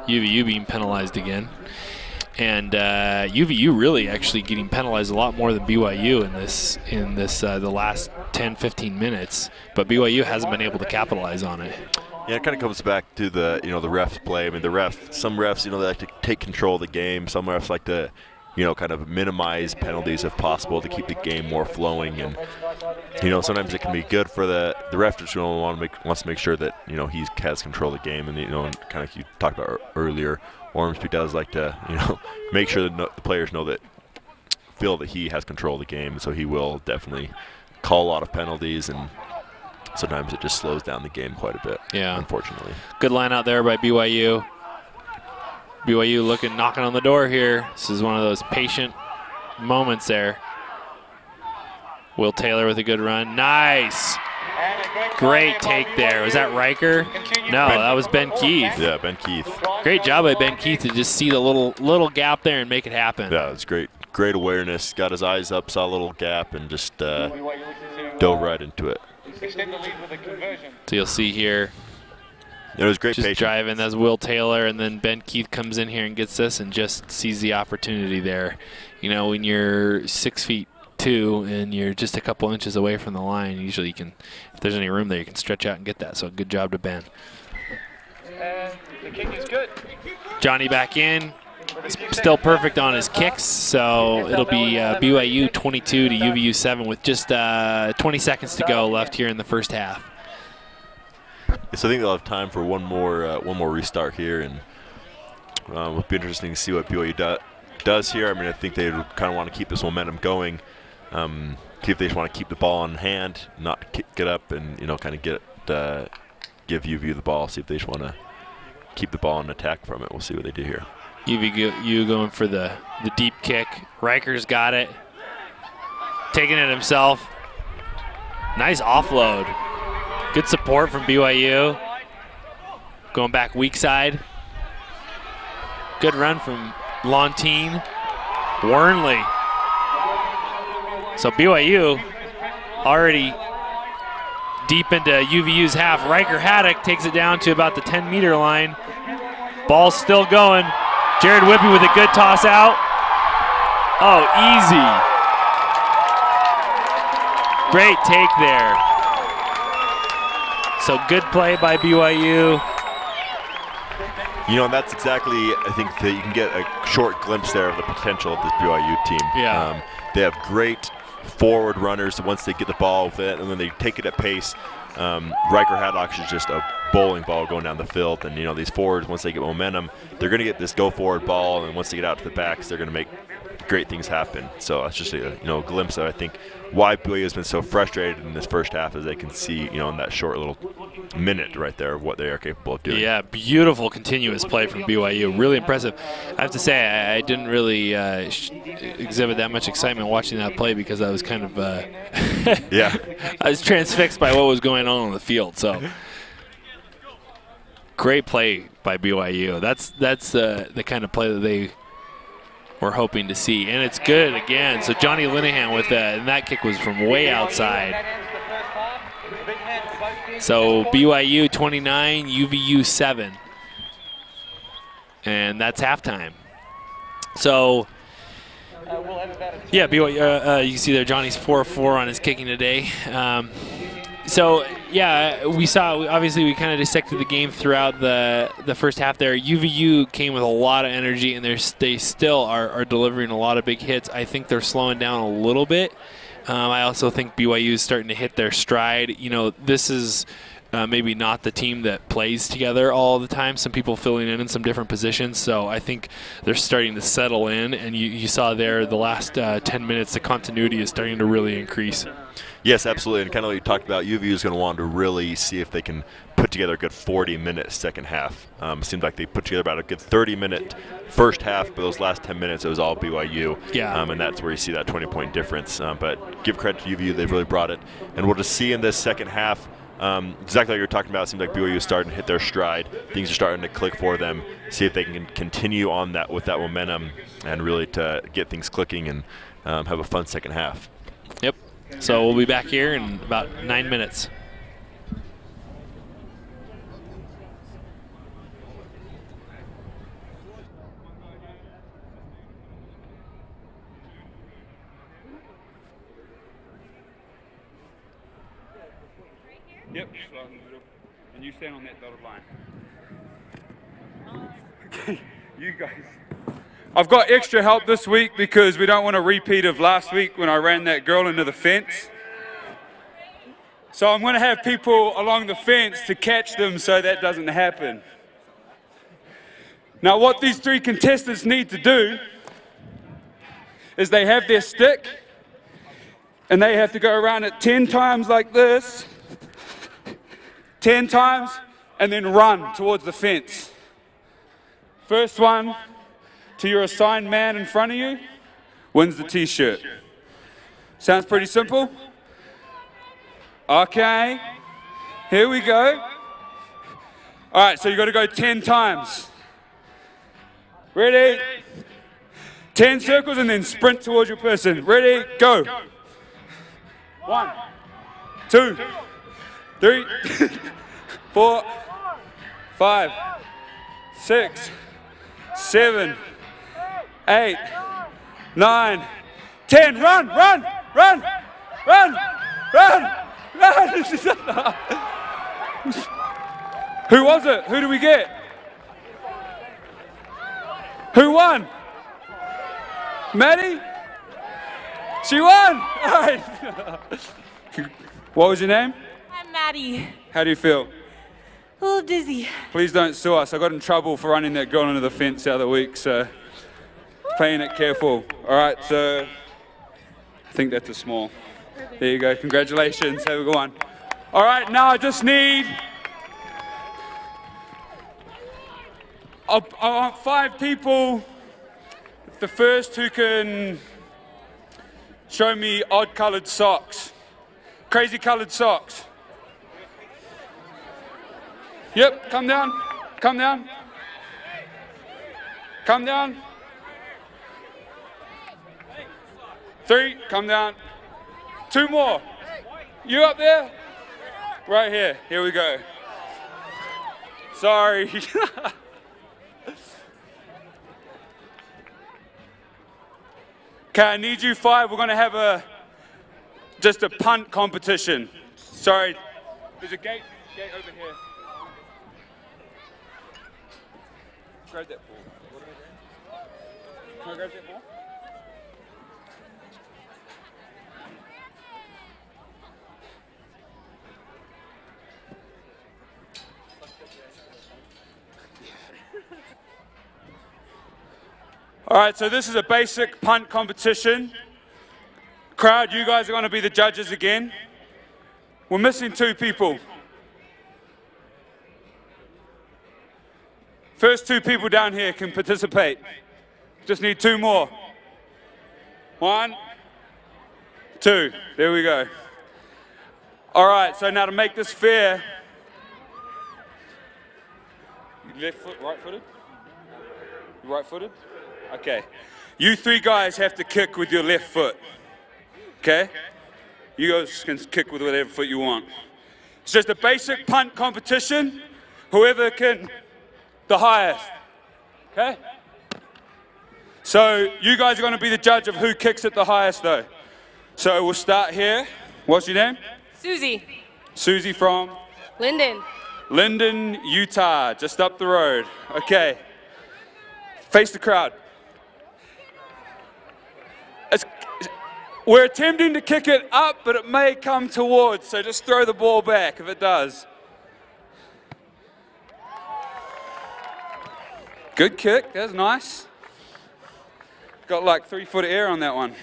UVU being penalized again. And UVU really actually getting penalized a lot more than BYU in this the last 10-15 minutes, but BYU hasn't been able to capitalize on it. Yeah, it kind of comes back to the the refs play. I mean, some refs they like to take control of the game. Some refs like to kind of minimize penalties if possible to keep the game more flowing. And sometimes it can be good for the ref just wants to make sure that he has control of the game. And kind of you talked about earlier, Ormsby does like to make sure that the players feel that he has control of the game. So he will definitely call a lot of penalties, and sometimes it just slows down the game quite a bit. Yeah, unfortunately. Good line out there by BYU. BYU knocking on the door here. This is one of those patient moments there. Will Taylor with a good run. Nice. Great take there. Was that Riker? No, that was Ben Keith. Yeah, Ben Keith. Great job by Ben Keith to just see the little gap there and make it happen. Yeah, it was great. Great awareness. Got his eyes up, saw a little gap, and just dove right into it. So you'll see here. It was great just patience. Driving, that's Will Taylor, and then Ben Keith comes in here and gets this and just sees the opportunity there. When you're 6'2" and you're just a couple inches away from the line, usually you can, if there's any room there, you can stretch out and get that. So good job to Ben. And the kick is good. Johnny back in, still perfect on his kicks. So it'll be BYU 22 to UVU 7 with just 20 seconds to go left here in the first half. So I think they'll have time for one more restart here, and it'll be interesting to see what BYU does here. I mean, I think they kind of want to keep this momentum going. See if they just want to keep the ball in hand, not get up and kind of give UVU the ball. See if they just want to keep the ball and attack from it. We'll see what they do here. UVU going for the deep kick. Riker's got it, taking it himself. Nice offload. Good support from BYU. going back weak side. Good run from Lontine. Wernley. So BYU already deep into UVU's half. Riker Haddock takes it down to about the 10-meter line. Ball's still going. Jared Whippy with a good toss out. Oh, easy. Great take there. So good play by BYU. You know, and that's exactly, I think, that you can get a short glimpse there of the potential of this BYU team. Yeah. They have great forward runners once they get the ball with it, and then they take it at pace. Riker Haddock is just a bowling ball going down the field, and you know, these forwards, once they get momentum, they're going to get this go forward ball, and once they get out to the backs, they're going to make great things happen. So that's just a glimpse of, I think, why BYU has been so frustrated in this first half, as they can see, in that short little minute right there of what they are capable of doing. Yeah, beautiful continuous play from BYU. Really impressive. I have to say, I didn't really exhibit that much excitement watching that play because I was kind of yeah. I was transfixed by what was going on the field. So great play by BYU. That's the kind of play that they we're hoping to see, and it's good again. So Johnny Linehan with that, and that kick was from way outside. So BYU 29, UVU 7, and that's halftime. So yeah, BYU. You can see there Johnny's 4-4 on his kicking today. So yeah, we saw, obviously we kind of dissected the game throughout the first half there. UVU came with a lot of energy, and they still are delivering a lot of big hits. I think they're slowing down a little bit. I also think BYU is starting to hit their stride. This is maybe not the team that plays together all the time. Some people filling in some different positions. So I think they're starting to settle in, and you saw there the last 10 minutes, the continuity is starting to really increase. Yes, absolutely, and kind of like you talked about, UVU is going to want to really see if they can put together a good 40-minute second half. It seemed like they put together about a good 30-minute first half, but those last 10 minutes, it was all BYU. Yeah. And that's where you see that 20-point difference. But give credit to UVU, they've really brought it. And we'll just see in this second half, exactly like you're talking about, it seems like BYU is starting to hit their stride. Things are starting to click for them. See if they can continue on that with that momentum and really to get things clicking and have a fun second half. Yep. So we'll be back here in about 9 minutes. Yep, slide in the middle. And you stand on that dotted line. Okay, you guys. I've got extra help this week because we don't want a repeat of last week when I ran that girl into the fence. So I'm going to have people along the fence to catch them so that doesn't happen. Now what these three contestants need to do is they have their stick and they have to go around it 10 times like this, 10 times, and then run towards the fence. First one to your assigned man in front of you wins the t-shirt. Sounds pretty simple? Okay, here we go. All right, so you got to go 10 times. Ready? 10 circles and then sprint towards your person. Ready? Go. 1, 2, 3, 4, 5, 6, 7, 8, 9, 10. Run, run, run, run, run, run. Who was it? Who did we get? Who won? Maddie? She won! All right. What was your name? I'm Maddie. How do you feel? A little dizzy. Please don't sue us. I got in trouble for running that girl into the fence the other week, so playing it careful. All right, so I think that's a small. There you go. Congratulations. Have a good one. All right, now I just need I want 5 people. The first who can show me odd colored socks. Crazy colored socks. Yep, come down. come down. Come down. 3, come down. 2 more. You up there? Right here. Here we go. Sorry. Okay, I need you 5. We're going to have just a punt competition. Sorry. There's a gate over here. Grab that ball. Can I grab that ball? All right, so this is a basic punt competition. Crowd, you guys are going to be the judges again. We're missing 2 people. First 2 people down here can participate. Just need 2 more. 1, 2. There we go. All right, so now to make this fair. Left foot, right-footed? Right-footed? Okay. You 3 guys have to kick with your left foot. Okay? You guys can kick with whatever foot you want. It's just a basic punt competition. Whoever can, the highest. Okay? So you guys are going to be the judge of who kicks it the highest, though. So we'll start here. What's your name? Susie. Susie from? Linden. Linden, Utah, just up the road. Okay. Face the crowd. We're attempting to kick it up, but it may come towards, so just throw the ball back if it does. Good kick, that's nice. Got like 3 foot of air on that one.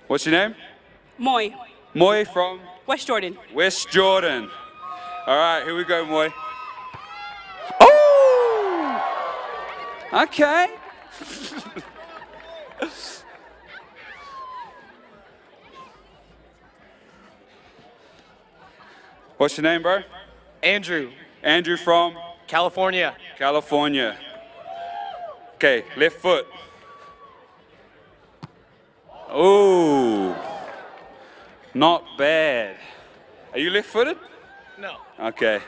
What's your name? Moy. Moy from? West Jordan. West Jordan. All right, here we go, Moy. Oh! Okay. What's your name, bro? Andrew. Andrew from? California. California. Okay, left foot. Oh, not bad. Are you left-footed? No. Okay.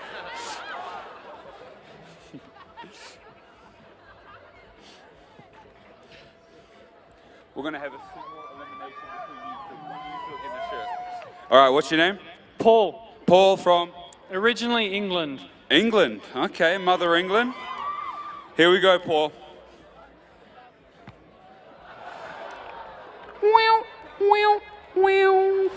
We're going to have a single elimination between you 2 in the shirt. All right, what's your name? Paul. Paul from? Originally England. England. Okay, Mother England. Here we go, Paul. Wow, wow, wow.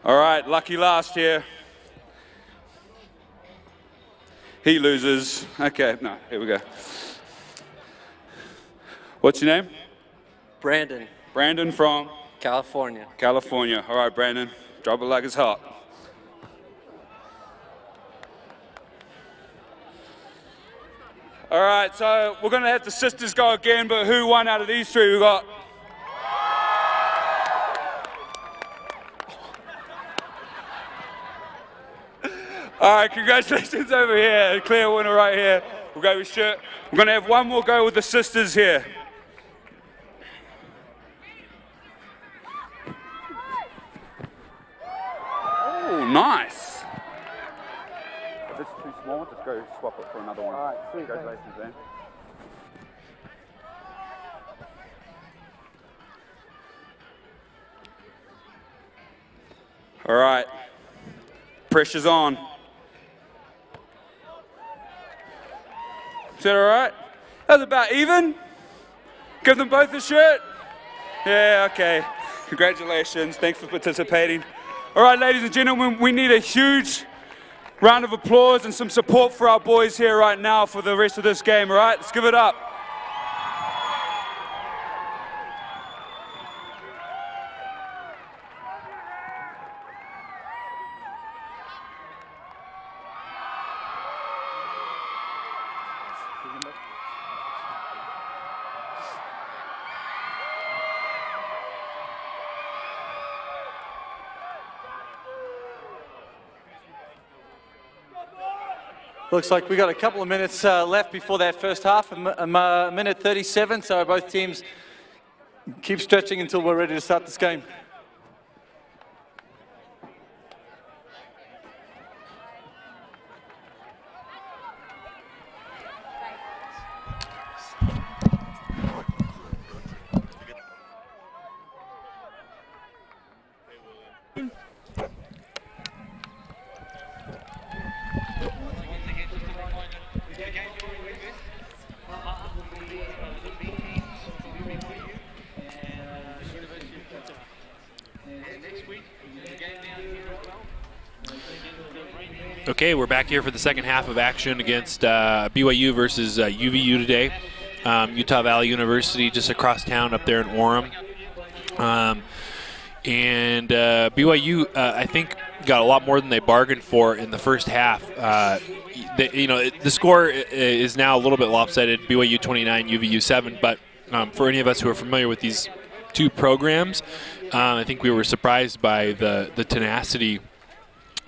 All right, lucky last here. He loses. Okay, no, here we go. What's your name? Brandon. Brandon from? California. California. All right, Brandon, drop it like it's hot. All right, so we're going to have the sisters go again, but who won out of these 3? We got... All right, congratulations over here. Clear winner right here. We'll go with shirt. We're going to have one more go with the sisters here. Oh, nice. If it's too small, just go swap it for another one. All right, sweet. Congratulations, man. All right. Pressure's on. Is that all right? That was about even. Give them both a shirt. Yeah, okay. Congratulations. Thanks for participating. All right, ladies and gentlemen, we need a huge round of applause and some support for our boys here right now for the rest of this game, all right? Let's give it up. Looks like we got a couple of minutes left before that first half, a minute 37, so both teams keep stretching until we're ready to start this game. Okay, we're back here for the second half of action against BYU versus UVU today. Utah Valley University just across town up there in Orem. And BYU, I think, got a lot more than they bargained for in the first half. The score is now a little bit lopsided, BYU 29, UVU 7, but for any of us who are familiar with these two programs, I think we were surprised by the tenacity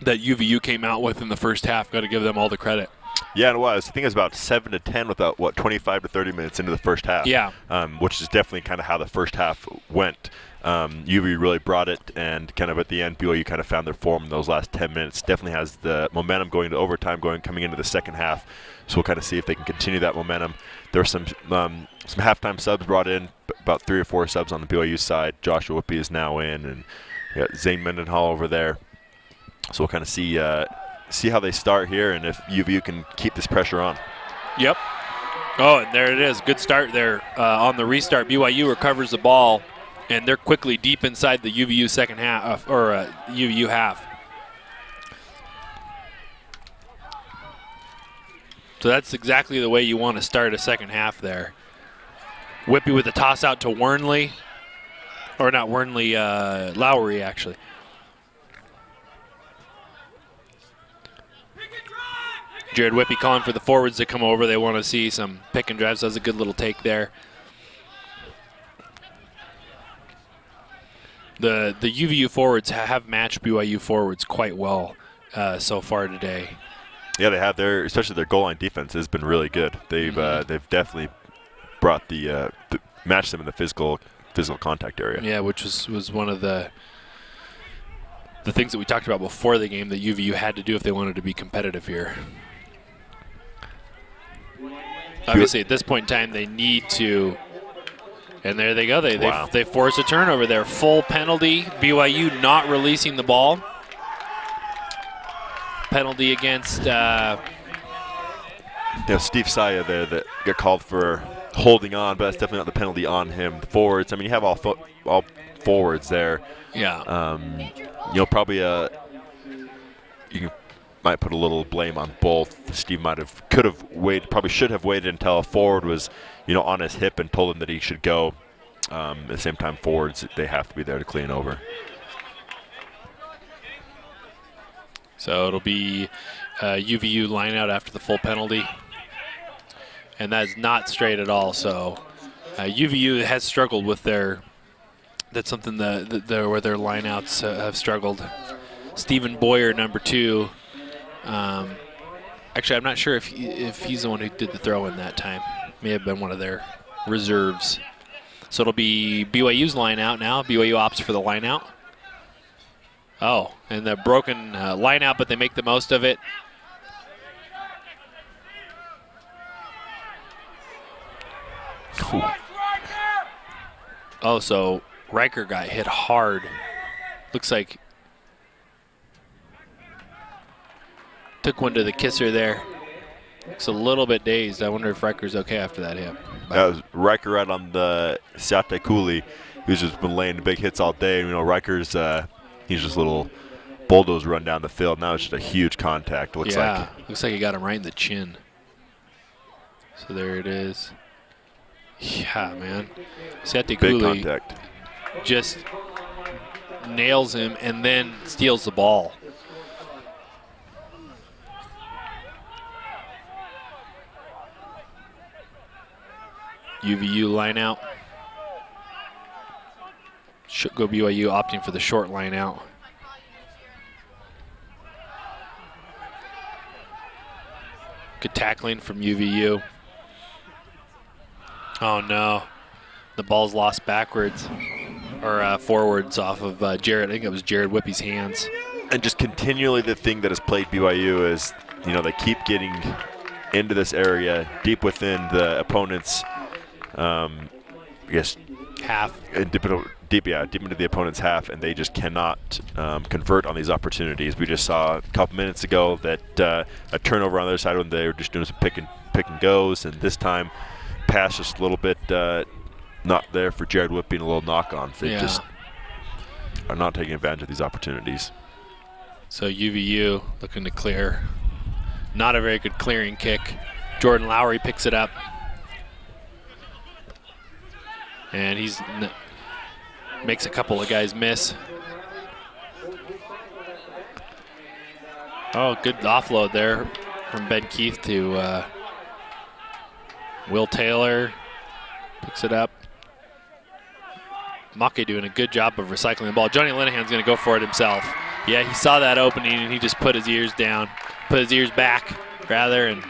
that UVU came out with in the first half. Got to give them all the credit. Yeah, it was. I think it was about 7-10 without 25 to 30 minutes into the first half. Yeah. Which is definitely kind of how the first half went. UVU really brought it, and kind of at the end, BYU kind of found their form in those last 10 minutes. Definitely has the momentum going to overtime, coming into the second half. So we'll kind of see if they can continue that momentum. There were some halftime subs brought in, about 3 or 4 subs on the BYU side. Joshua Whippy is now in, and we got Zane Mendenhall over there. So we'll kind of see how they start here, and if UVU can keep this pressure on. Yep. Oh, and there it is. Good start there on the restart. BYU recovers the ball, and they're quickly deep inside the UVU second half, UVU half. So that's exactly the way you want to start a second half there. Whippy with the toss out to Wernley, or not Wernley, Lowry actually. Jared Whippy calling for the forwards to come over. They want to see some pick and drives. That's a good little take there. The UVU forwards have matched BYU forwards quite well so far today. Yeah, they have. Especially their goal line defense has been really good. They've definitely brought matched them in the physical contact area. Yeah, which was one of the things that we talked about before the game that UVU had to do if they wanted to be competitive here. Obviously, at this point in time, they need to, and there they go. They force a turnover there. Full penalty. BYU not releasing the ball. Penalty against Steve Saya there that got called for holding on, but that's definitely not the penalty on him. The forwards, I mean, you have all forwards there. Yeah. Probably might put a little blame on both. Steve probably should have waited until a forward was, on his hip and told him that he should go. At the same time, forwards, they have to be there to clean over. So it'll be UVU line out after the full penalty. And that's not straight at all. So UVU has struggled with that's something where their lineouts have struggled. Stephen Boyer, number 2. Actually, I'm not sure if he's the one who did the throw in that time. May have been one of their reserves. So it'll be BYU's line out now. BYU opts for the line out. Oh, and the broken line out, but they make the most of it. Ooh. Oh, so Riker got hit hard. Looks like took one to the kisser there. Looks a little bit dazed. I wonder if Riker's okay after that hit. That was Riker right on the Siate Cooley, who's just been laying big hits all day. Riker's he's just a little bulldoze run down the field. Now it's just a huge contact. Looks like he got him right in the chin. So there it is. Yeah, man. Siate Cooley contact. Just nails him and then steals the ball. UVU line out. Should go BYU opting for the short line out. Good tackling from UVU. Oh no, the ball's lost backwards or forwards off of Jared. I think it was Jared Whippy's hands. And just continually the thing that has plagued BYU is, they keep getting into this area deep within the opponent's, half. Deep into the opponent's half, and they just cannot convert on these opportunities. We just saw a couple minutes ago that a turnover on the other side when they were just doing some pick and goes, and this time pass just a little bit not there for Jared Whippy and a little knock-on. They just are not taking advantage of these opportunities. So UVU looking to clear. Not a very good clearing kick. Jordan Lowry picks it up. And he's makes a couple of guys miss. Oh, good offload there from Ben Keith to Will Taylor. Picks it up. Make doing a good job of recycling the ball. Johnny Linehan's going to go for it himself. Yeah, he saw that opening and he just put his ears down, put his ears back rather, and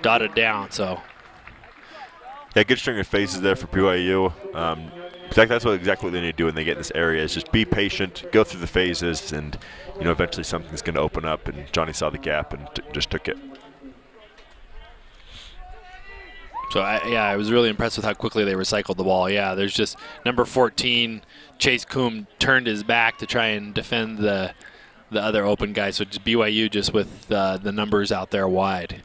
dotted down. So. Yeah, good string of phases there for BYU. That's exactly what they need to do when they get in this area is just be patient, go through the phases, and eventually something's going to open up. And Johnny saw the gap and just took it. So I was really impressed with how quickly they recycled the ball. Yeah, there's just number 14, Chase Coombe turned his back to try and defend the other open guy. So just BYU just with the numbers out there wide.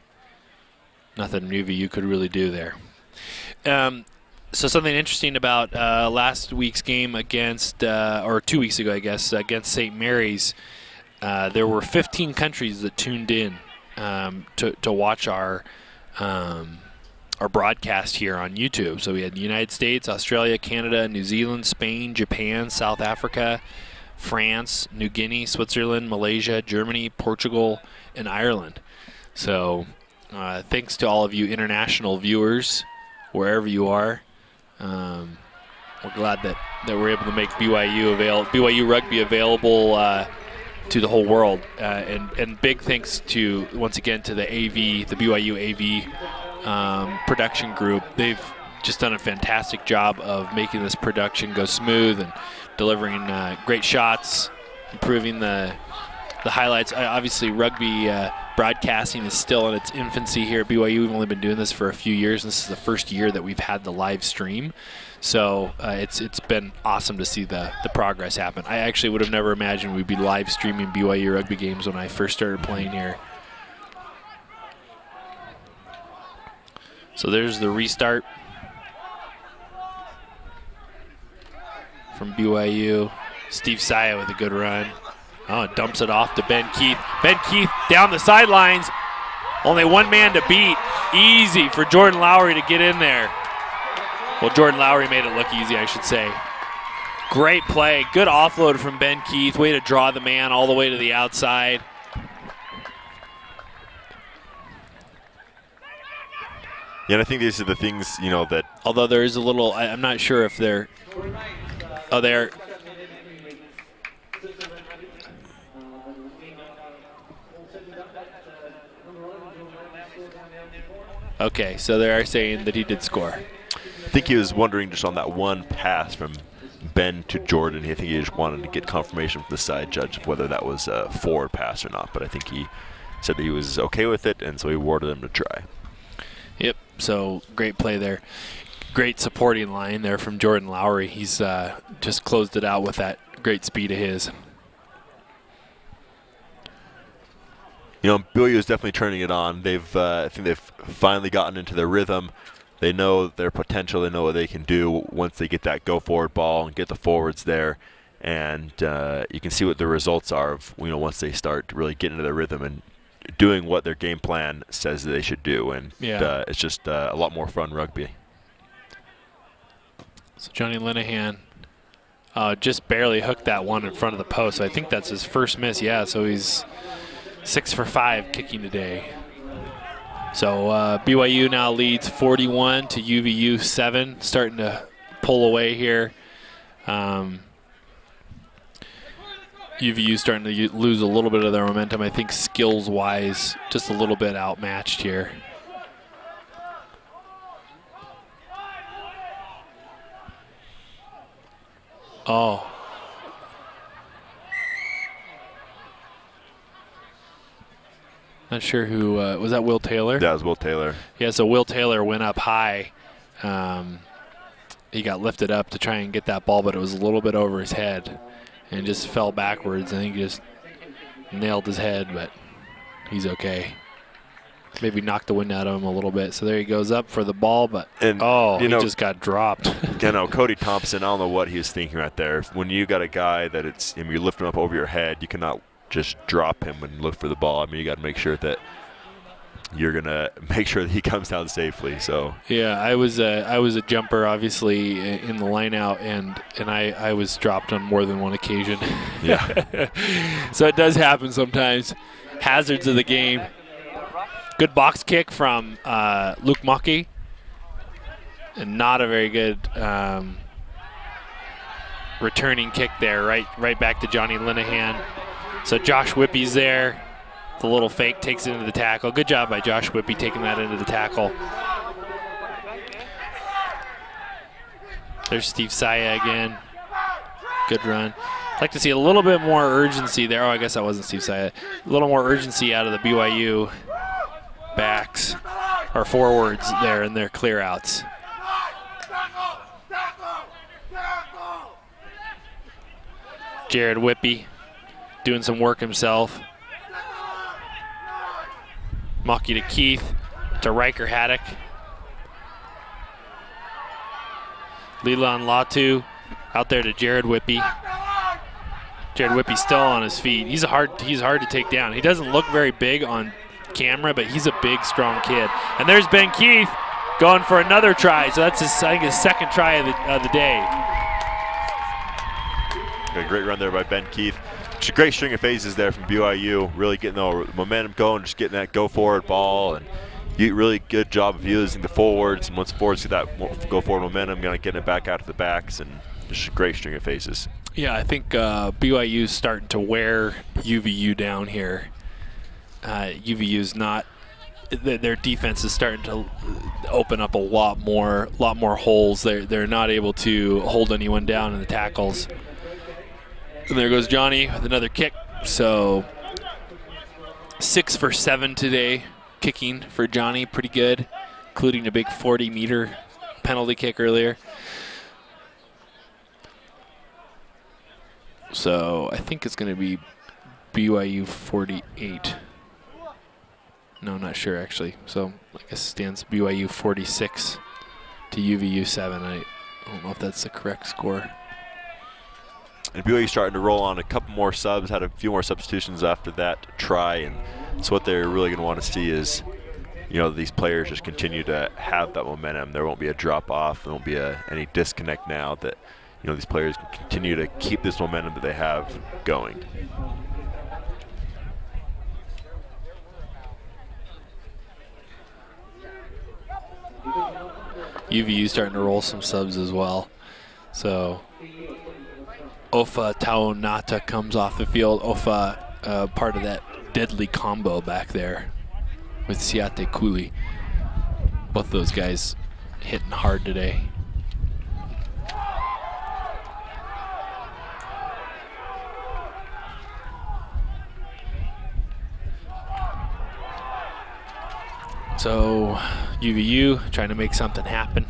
Nothing UVU could really do there. So something interesting about last week's game against, or 2 weeks ago, I guess, against St. Mary's, there were 15 countries that tuned in to watch our broadcast here on YouTube. So we had the United States, Australia, Canada, New Zealand, Spain, Japan, South Africa, France, New Guinea, Switzerland, Malaysia, Germany, Portugal, and Ireland. So thanks to all of you international viewers, wherever you are. We're glad that we're able to make BYU Rugby available to the whole world. And big thanks to, once again, to the BYU AV production group. They've just done a fantastic job of making this production go smooth and delivering great shots, improving the highlights. Obviously, rugby broadcasting is still in its infancy here at BYU. We've only been doing this for a few years, and this is the first year that we've had the live stream. So it's been awesome to see the progress happen. I actually would have never imagined we'd be live streaming BYU rugby games when I first started playing here. So there's the restart from BYU. Steve Saya with a good run. Oh, dumps it off to Ben Keith. Ben Keith down the sidelines. Only one man to beat. Easy for Jordan Lowry to get in there. Well, Jordan Lowry made it look easy, I should say. Great play. Good offload from Ben Keith. Way to draw the man all the way to the outside. Yeah, and I think these are the things, that... Although there is a little... I'm not sure if they're... Oh, they're... Okay, so they are saying that he did score. I think he was wondering just on that one pass from Ben to Jordan. I think he just wanted to get confirmation from the side judge of whether that was a forward pass or not. But I think he said that he was okay with it, and so he awarded him to try. Yep, so great play there. Great supporting line there from Jordan Lowry. He's just closed it out with that great speed of his. BYU is definitely turning it on. I think they've finally gotten into their rhythm. They know their potential. They know what they can do once they get that go-forward ball and get the forwards there. And you can see what the results are of, once they start to really get into their rhythm and doing what their game plan says they should do. And it's just a lot more fun rugby. So Johnny Linehan just barely hooked that one in front of the post. So I think that's his first miss. Yeah, so he's 6 for 5 kicking today. So BYU now leads 41 to UVU 7, starting to pull away here. UVU starting to lose a little bit of their momentum. I think skills-wise, just a little bit outmatched here. Oh. Not sure who, was that Will Taylor? That was Will Taylor. Yeah, so Will Taylor went up high. He got lifted up to try and get that ball, but it was a little bit over his head and just fell backwards. I think he just nailed his head, but he's okay. Maybe knocked the wind out of him a little bit. So there he goes up for the ball, but he just got dropped. You know, Cody Thompson, I don't know what he was thinking right there. When you got a guy that you lift him up over your head, you cannot just drop him and look for the ball. I mean, you got to make sure that you're gonna make sure that he comes down safely. So yeah, I was a jumper, obviously, in the line out, and I was dropped on more than one occasion. Yeah. So it does happen sometimes. Hazards of the game. Good box kick from Luke Muckey, and not a very good returning kick there. Right back to Johnny Linehan. So Josh Whippy's there. The little fake takes it into the tackle. Good job by Josh Whippy taking that into the tackle. There's Steve Saya again. Good run. I'd like to see a little bit more urgency there. Oh, I guess that wasn't Steve Saya. A little more urgency out of the BYU backs or forwards there in their clear outs. Jared Whippy doing some work himself. Muckey to Keith, to Riker Haddock. Leland Latu out there to Jared Whippy. Jared Whippy still on his feet. He's hard to take down. He doesn't look very big on camera, but he's a big, strong kid. And there's Ben Keith going for another try. So that's I think his second try of the day. A great run there by Ben Keith. It's a great string of phases there from BYU, really getting the momentum going, just getting that go-forward ball, and really good job of using the forwards. And once the forwards get that go-forward momentum, getting it back out to the backs, and just a great string of phases. Yeah, I think BYU's starting to wear UVU down here. UVU's not. Their defense is starting to open up a lot more holes. They're not able to hold anyone down in the tackles. And there goes Johnny with another kick. So 6 for 7 today, kicking for Johnny, pretty good, including a big 40-meter penalty kick earlier. So I think it's going to be BYU 48. No, I'm not sure actually. So I guess it stands BYU 46 to UVU 7. I don't know if that's the correct score. And BYU starting to roll on a couple more subs, had a few more substitutions after that try, and so what they're really going to want to see is, these players just continue to have that momentum. There won't be a drop off. There won't be any disconnect now. That these players can continue to keep this momentum that they have going. UVU starting to roll some subs as well. So Ofa Taonata comes off the field. Ofa, part of that deadly combo back there with Siate Kuli. Both of those guys hitting hard today. So UVU trying to make something happen.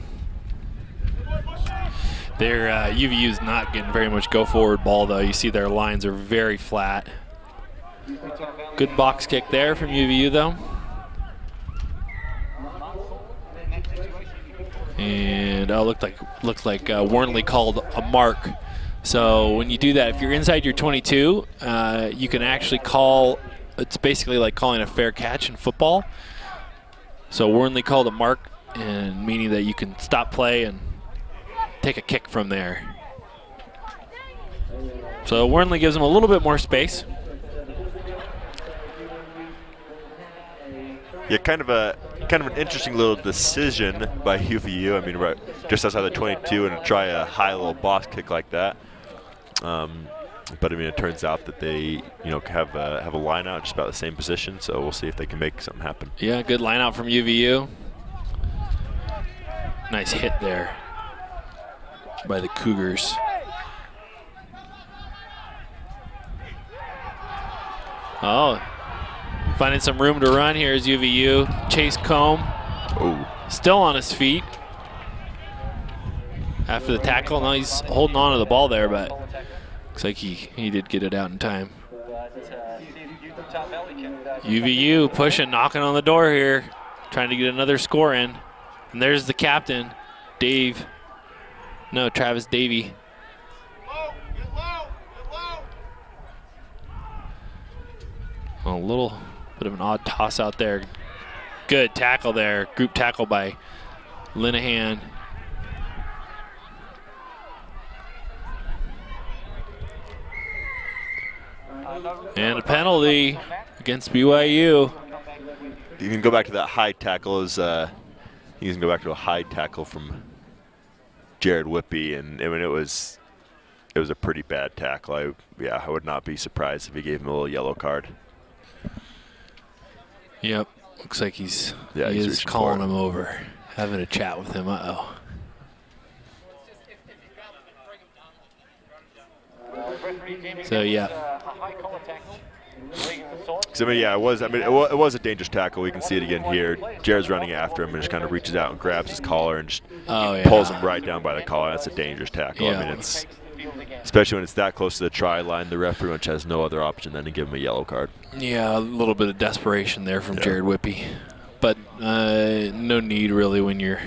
Their UVU's not getting very much go-forward ball, though. You see their lines are very flat. Good box kick there from UVU, though. And looked like Warnley called a mark. So when you do that, if you're inside your 22, you can actually call. It's basically like calling a fair catch in football. So Warnley called a mark, and meaning that you can stop play and take a kick from there. So Warnley gives him a little bit more space. Yeah, kind of an interesting little decision by UVU. I mean, right just outside the 22, and to try a high little box kick like that. But I mean, it turns out that they, have a line out just about the same position. So we'll see if they can make something happen. Yeah, good line out from UVU. Nice hit there by the Cougars. Oh, finding some room to run here is UVU. Chase Combe, still on his feet after the tackle. Now he's holding on to the ball there, but looks like he did get it out in time. UVU pushing, knocking on the door here, trying to get another score in. And there's the captain, Travis Davey. A little bit of an odd toss out there. Good tackle there, group tackle by Linehan. And a penalty against BYU. You can go back to that high tackle. You can go back to a high tackle from Jared Whippy, and I mean it was a pretty bad tackle. I would not be surprised if he gave him a little yellow card. Yep, looks like he is calling him over, having a chat with him. Uh-oh. So yeah. So, I mean, yeah, it was a dangerous tackle. We can see it again here. Jared's running after him and just kind of reaches out and grabs his collar and just pulls him right down by the collar. That's a dangerous tackle. Yeah. I mean, it's especially when it's that close to the try line. The referee much has no other option than to give him a yellow card. Yeah, a little bit of desperation there from Jared Whippy, but no need really when you're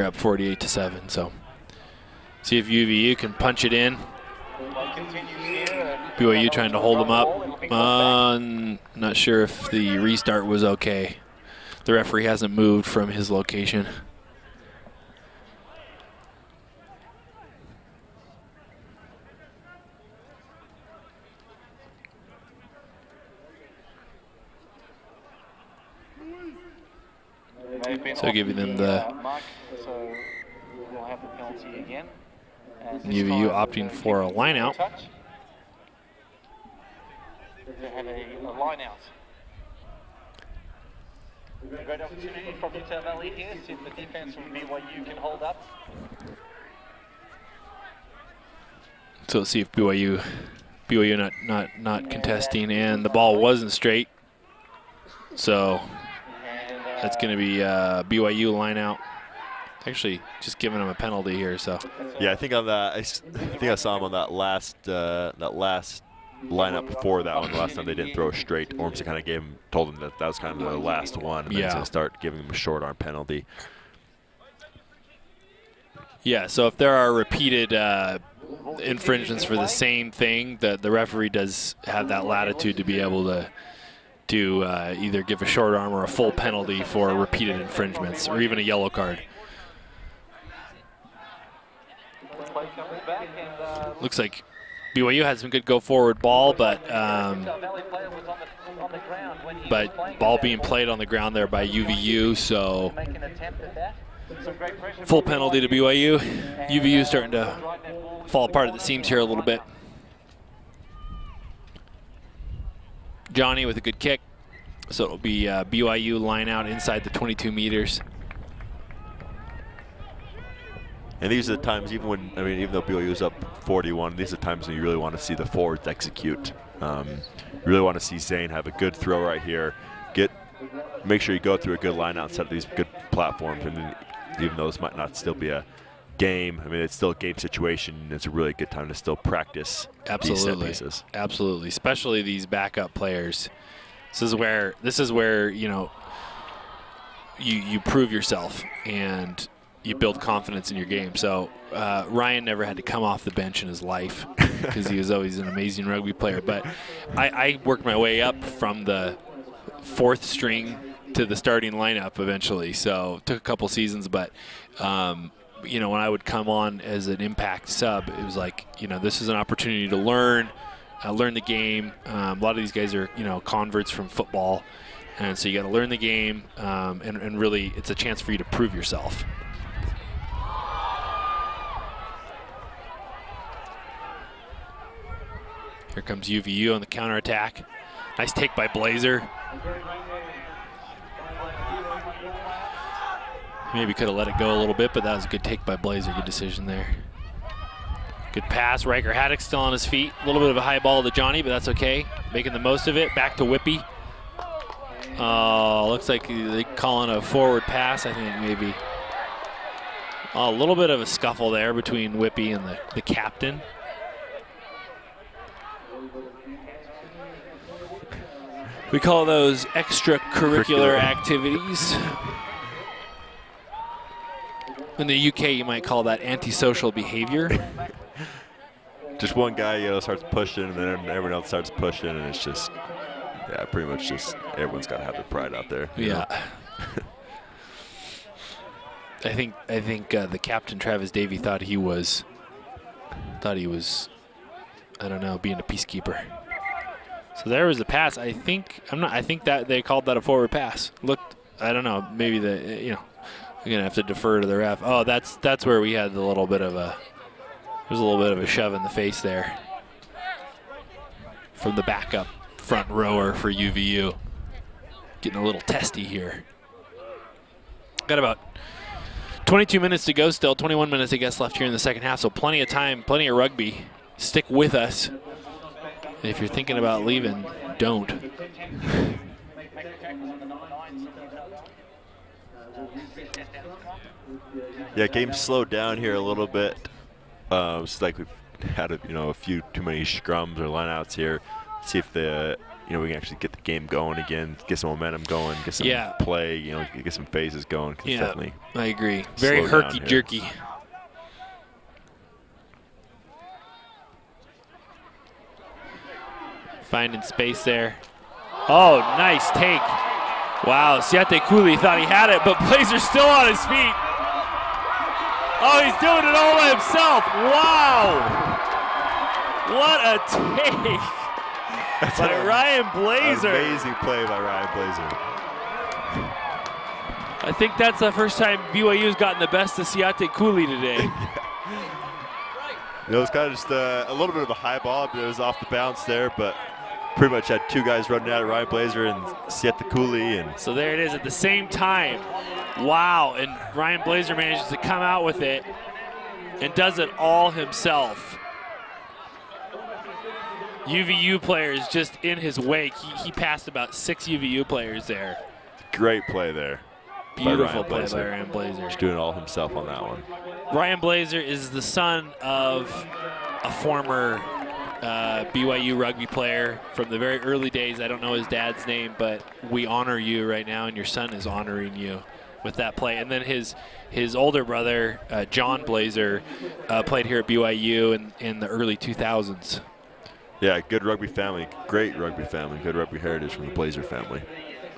up 48-7. So see if UVU can punch it in. BYU trying to hold them up. Not sure if the restart was okay. The referee hasn't moved from his location. So giving them the UVU opting for a line out. To have a line out. A great opportunity from Utah Valley here, see if the defense from BYU can hold up. So let's see if BYU not contesting, and the ball wasn't straight. So that's going to be BYU line out. Actually, just giving him a penalty here. So yeah, I think on that, I think I saw him on that last lineup before that one. The last time they didn't throw straight, Ormson kind of told him that was kind of the last one, and then to start giving him a short arm penalty. Yeah, so if there are repeated infringements for the same thing, the referee does have that latitude to be able to either give a short arm or a full penalty for repeated infringements, or even a yellow card. Looks like BYU had some good go-forward ball, but ball being played on the ground there by UVU, so full penalty to BYU. UVU starting to fall apart at the seams here a little bit. Johnny with a good kick, so it'll be BYU line out inside the 22 meters. And these are the times, even though BYU is up 41, these are the times when you really want to see the forwards execute. You really want to see Zane have a good throw right here. Make sure you go through a good line out and set up these good platforms. And even though this might not still be a game, I mean, it's still a game situation. It's a really good time to still practice these set pieces. Absolutely, especially these backup players. This is where you prove yourself and you build confidence in your game. So Ryan never had to come off the bench in his life because he was always an amazing rugby player. But I worked my way up from the fourth string to the starting lineup eventually. So it took a couple seasons, but when I would come on as an impact sub, it was like, this is an opportunity to learn the game. A lot of these guys are, converts from football. And so you got to learn the game, and really it's a chance for you to prove yourself. Here comes UVU on the counterattack. Nice take by Blazer. Maybe could have let it go a little bit, but that was a good take by Blazer. Good decision there. Good pass. Riker Haddock still on his feet. A little bit of a high ball to Johnny, but that's okay. Making the most of it. Back to Whippy. Looks like they're calling a forward pass, I think, maybe. A little bit of a scuffle there between Whippy and the captain. We call those extracurricular activities. In the UK, you might call that antisocial behavior. Just one guy, starts pushing, and then everyone else starts pushing, and it's just, yeah, pretty much just everyone's got to have their pride out there. Yeah. I think the captain, Travis Davey, thought he was, I don't know, being a peacekeeper. So there was the pass. I think that they called that a forward pass. Looked, I don't know, maybe we're gonna have to defer to the ref. Oh, that's where we had a little bit of a shove in the face there from the backup front rower for UVU. Getting a little testy here. Got about 22 minutes to go still, 21 minutes I guess left here in the second half, so plenty of time, plenty of rugby. Stick with us. And if you're thinking about leaving, don't. Yeah, game slowed down here a little bit. It's like we've had a few too many scrums or lineouts here. See if we can actually get the game going again, get some momentum going, get some play, get some phases going. Yeah, I agree. Very herky-jerky. Finding space there. Oh, nice take. Wow, Siate Cooley thought he had it, but Blazer's still on his feet. Oh, he's doing it all by himself. Wow. What a take by Ryan Blazer. Amazing play by Ryan Blazer. I think that's the first time BYU's gotten the best of Siate Cooley today. It was kind of just a little bit of a high ball, but it was off the bounce there, but pretty much had two guys running out of Ryan Blazer and Siete Cooley. And so there it is at the same time. Wow, and Ryan Blazer manages to come out with it and does it all himself. UVU players just in his wake. He passed about 6 UVU players there. Great play there. Beautiful play by Ryan Blazer. Just doing it all himself on that one. Ryan Blazer is the son of a former BYU rugby player from the very early days. I don't know his dad's name, but we honor you right now, and your son is honoring you with that play. And then his older brother, John Blazer, played here at BYU in the early 2000s. Yeah, good rugby family, great rugby family, good rugby heritage from the Blazer family.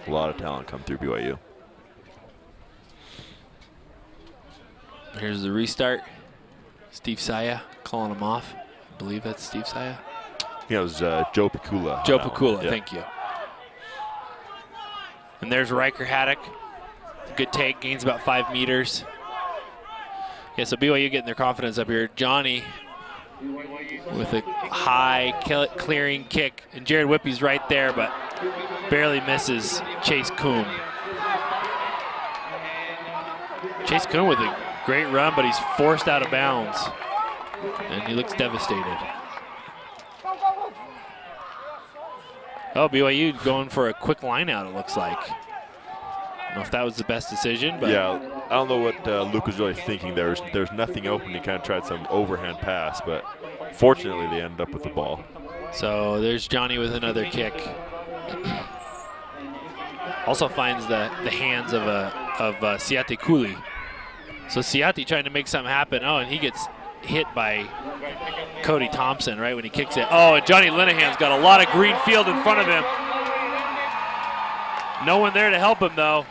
A lot of talent come through BYU. Here's the restart. Steve Saya calling him off. I believe that's Steve Saya. Yeah, it was Joe Pikula. Joe Pikula, thank you. And there's Riker Haddock. Good take, gains about 5 meters. Yeah, so BYU getting their confidence up here. Johnny with a high clearing kick. And Jared Whippy's right there, but barely misses Chase Coombe. Chase Coombe with a great run, but he's forced out of bounds. And he looks devastated. Oh, BYU going for a quick line out, it looks like. I don't know if that was the best decision, but yeah, I don't know what Luke was really thinking. There's nothing open. He kind of tried some overhand pass, but fortunately they ended up with the ball. So there's Johnny with another kick. Also finds the hands of Siate Cooley. So Siate trying to make something happen. Oh, and he gets hit by Cody Thompson right when he kicks it. Oh, and Johnny Linehan's got a lot of green field in front of him. No one there to help him, though.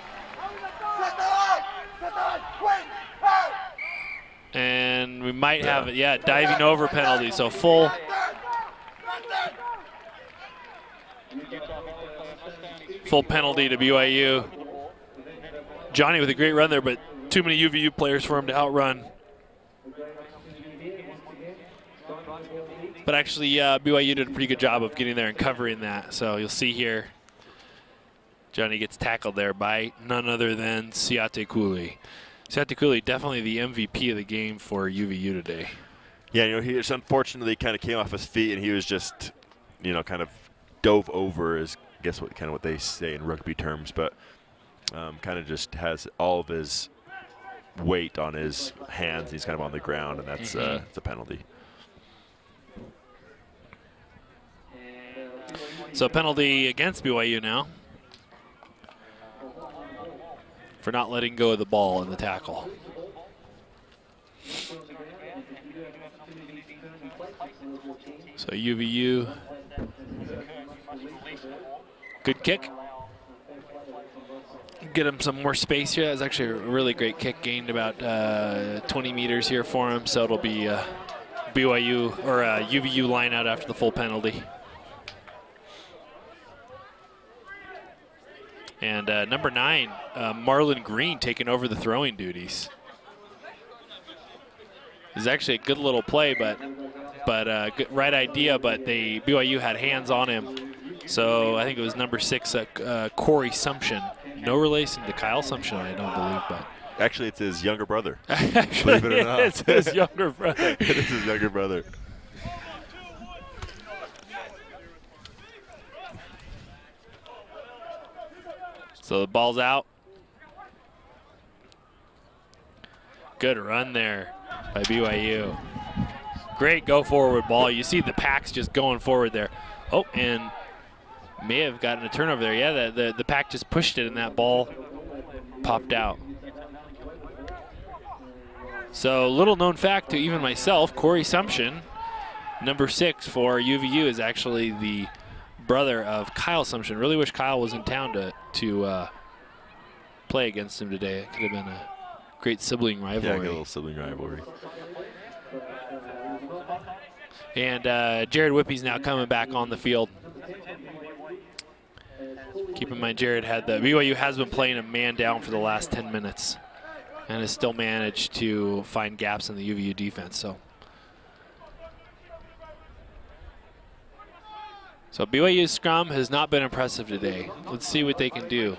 And we might have it, diving over penalty. So full penalty to BYU. Johnny with a great run there, but too many UVU players for him to outrun. But actually, BYU did a pretty good job of getting there and covering that. So you'll see here, Johnny gets tackled there by none other than Siate Cooley. Siate Cooley definitely the MVP of the game for UVU today. Yeah, he just unfortunately kind of came off his feet, and he was just, kind of dove over, is I guess what they say in rugby terms, but kind of just has all of his weight on his hands. He's kind of on the ground, and that's it's a penalty. So penalty against BYU now for not letting go of the ball in the tackle. So UVU, good kick. Get him some more space here. That's actually a really great kick, gained about 20 meters here for him. So it'll be BYU or UVU line out after the full penalty. And number 9, Marlon Green taking over the throwing duties. It's actually a good little play, but good, right idea. But BYU had hands on him, so I think it was number 6, Corey Sumption. No relation to Kyle Sumption, I don't believe, but actually it's his younger brother. Actually, believe it or not, it's his younger brother. It is his younger brother. So the ball's out. Good run there by BYU. Great go forward ball. You see the packs just going forward there. Oh, and may have gotten a turnover there. Yeah, the pack just pushed it and that ball popped out. So little known fact to even myself, Corey Sumption, number 6 for UVU, is actually the brother of Kyle Sumption. Really wish Kyle was in town to play against him today. It could have been a great sibling rivalry. Yeah, a little sibling rivalry. And Jared Whippy's now coming back on the field. Keep in mind, BYU has been playing a man down for the last 10 minutes and has still managed to find gaps in the UVU defense. So BYU's scrum has not been impressive today. Let's see what they can do.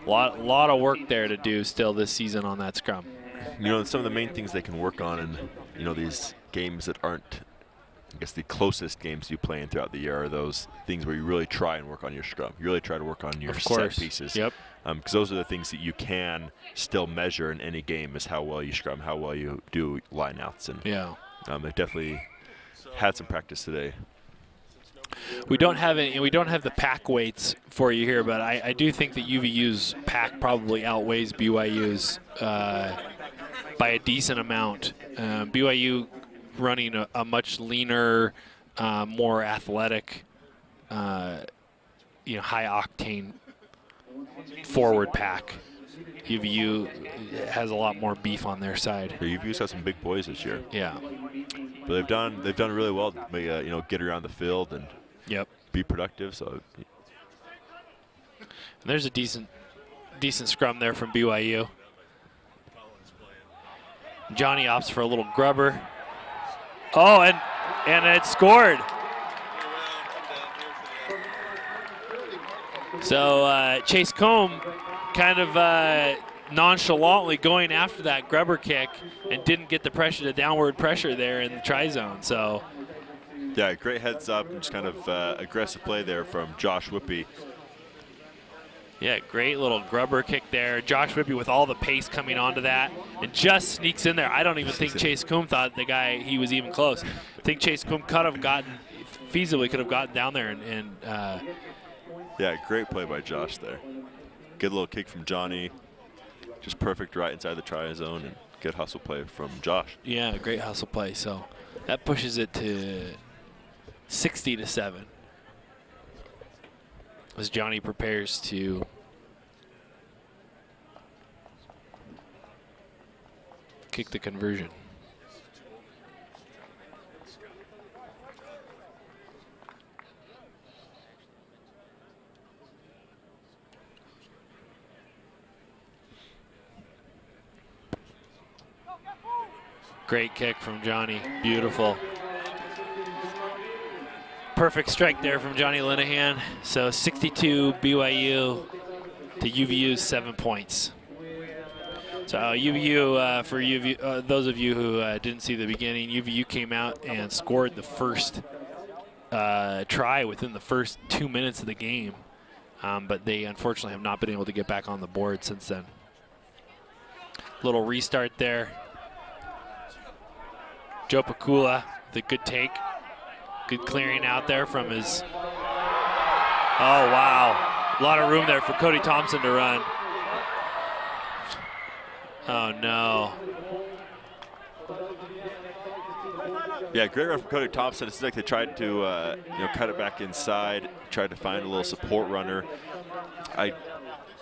A lot of work there to do still this season on that scrum. Some of the main things they can work on in, these games that aren't, I guess, the closest games you play in throughout the year are those things where you really try and work on your scrum. You really try to work on your set pieces. Yep. Because those are the things that you can still measure in any game, is how well you scrum, how well you do lineouts. And yeah, they've definitely had some practice today. We don't have the pack weights for you here, but I do think that UVU's pack probably outweighs BYU's by a decent amount. BYU running a much leaner, more athletic, high octane forward pack. UVU has a lot more beef on their side. Yeah, UVU's got some big boys this year. Yeah, but they've done really well to get around the field and be productive. So and there's a decent scrum there from BYU. Johnny opts for a little grubber. Oh, and it scored. So Chase Combe kind of nonchalantly going after that grubber kick and didn't get the downward pressure there in the try zone. So yeah, great heads up and just kind of aggressive play there from Josh Whippy. Yeah, great little grubber kick there. Josh Whippy with all the pace coming onto that and just sneaks in there. I don't even think Chase Combe thought he was even close. I think Chase Combe feasibly could have gotten down there and yeah, great play by Josh there. Good little kick from Johnny. Just perfect right inside the try zone, and good hustle play from Josh. Yeah, great hustle play. So that pushes it to 60-7 as Johnny prepares to kick the conversion. Great kick from Johnny, beautiful. Perfect strike there from Johnny Linehan. So 62 BYU to UVU's 7 points. So UVU, for UVU, those of you who didn't see the beginning, UVU came out and scored the first try within the first 2 minutes of the game. But they unfortunately have not been able to get back on the board since then. Little restart there. Joe Pakula, the good take. Good clearing out there from his, oh wow. A lot of room there for Cody Thompson to run. Oh no. Yeah, great run from Cody Thompson. It seems like they tried to cut it back inside, tried to find a little support runner. That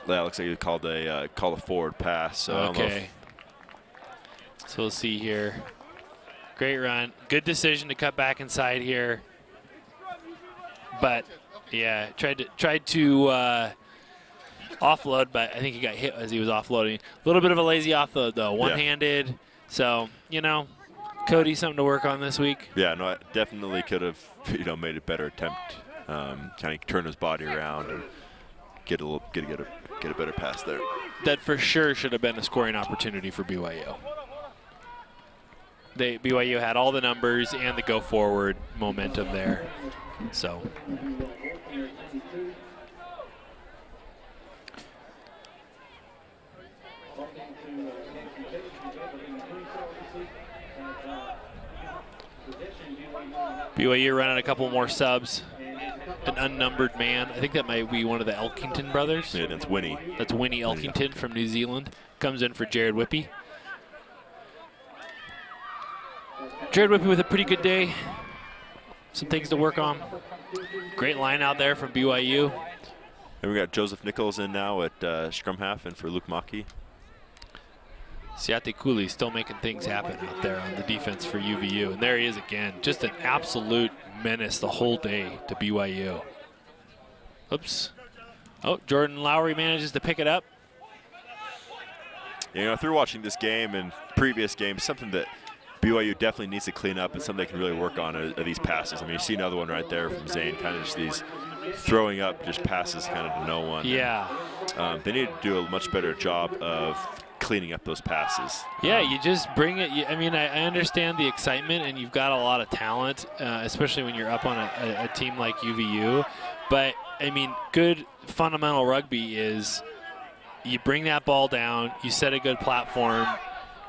looks like he called a forward pass. So okay. So we'll see here. Great run. Good decision to cut back inside here. But yeah, tried to offload, but I think he got hit as he was offloading. A little bit of a lazy offload though, one-handed. Yeah. So, Cody, something to work on this week. Yeah, no, I definitely could have, made a better attempt. Kind of turn his body around and get a better pass there. That for sure should have been a scoring opportunity for BYU. BYU had all the numbers and the go forward momentum there. So. BYU running a couple more subs. An unnumbered man. I think that might be one of the Elkington brothers. Yeah, that's Winnie. That's Winnie Elkington from New Zealand. Comes in for Jared Whippy. Jared Whippy with a pretty good day. Some things to work on. Great line out there from BYU. And we got Joseph Nichols in now at scrum half and for Luke Maki. Siate Cooley still making things happen out there on the defense for UVU. And there he is again. Just an absolute menace the whole day to BYU. Oops. Oh, Jordan Lowry manages to pick it up. Through watching this game and previous games, something that BYU definitely needs to clean up and something they can really work on are these passes. I mean, you see another one right there from Zane, kind of just these throwing up just passes kind of to no one. Yeah. And, they need to do a much better job of cleaning up those passes. Yeah, you just bring it. I mean, I understand the excitement, and you've got a lot of talent, especially when you're up on a team like UVU. But, I mean, good fundamental rugby is you bring that ball down, you set a good platform,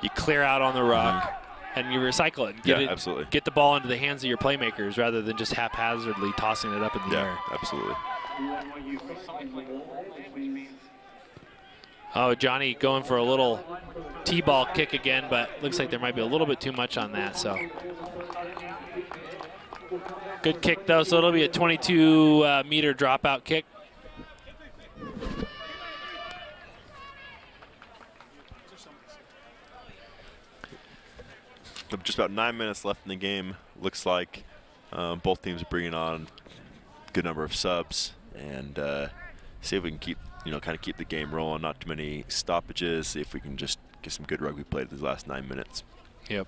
you clear out on the ruck, and you recycle it. And absolutely. Get the ball into the hands of your playmakers rather than just haphazardly tossing it up in the air. Absolutely. Oh, Johnny going for a little T-ball kick again, but looks like there might be a little bit too much on that. So good kick though. So it'll be a 22-meter dropout kick. Just about 9 minutes left in the game. Looks like both teams are bringing on a good number of subs, and see if we can keep, kind of keep the game rolling. Not too many stoppages. See if we can just get some good rugby played these last 9 minutes. Yep.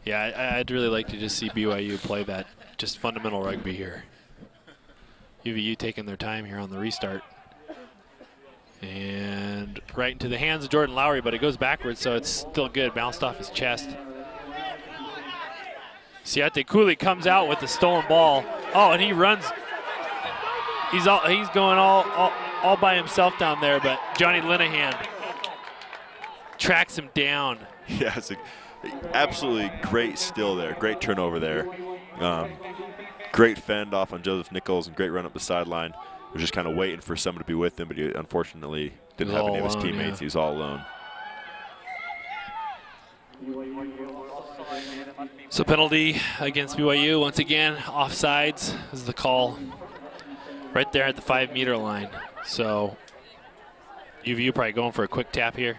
Yeah, I'd really like to just see BYU play that just fundamental rugby here. UVU taking their time here on the restart. And right into the hands of Jordan Lowry, but it goes backwards, so it's still good. Bounced off his chest. Siate Cooley comes out with the stolen ball. Oh, and he runs. He's going all by himself down there, but Johnny Linehan tracks him down. Yeah, it's absolutely great still there. Great turnover there. Great fend off on Joseph Nichols and great run up the sideline. Was just kind of waiting for someone to be with him, but he unfortunately didn't have any of his teammates. Yeah. He was all alone. So penalty against BYU. Once again, offsides is the call right there at the 5-meter line. So UVU probably going for a quick tap here.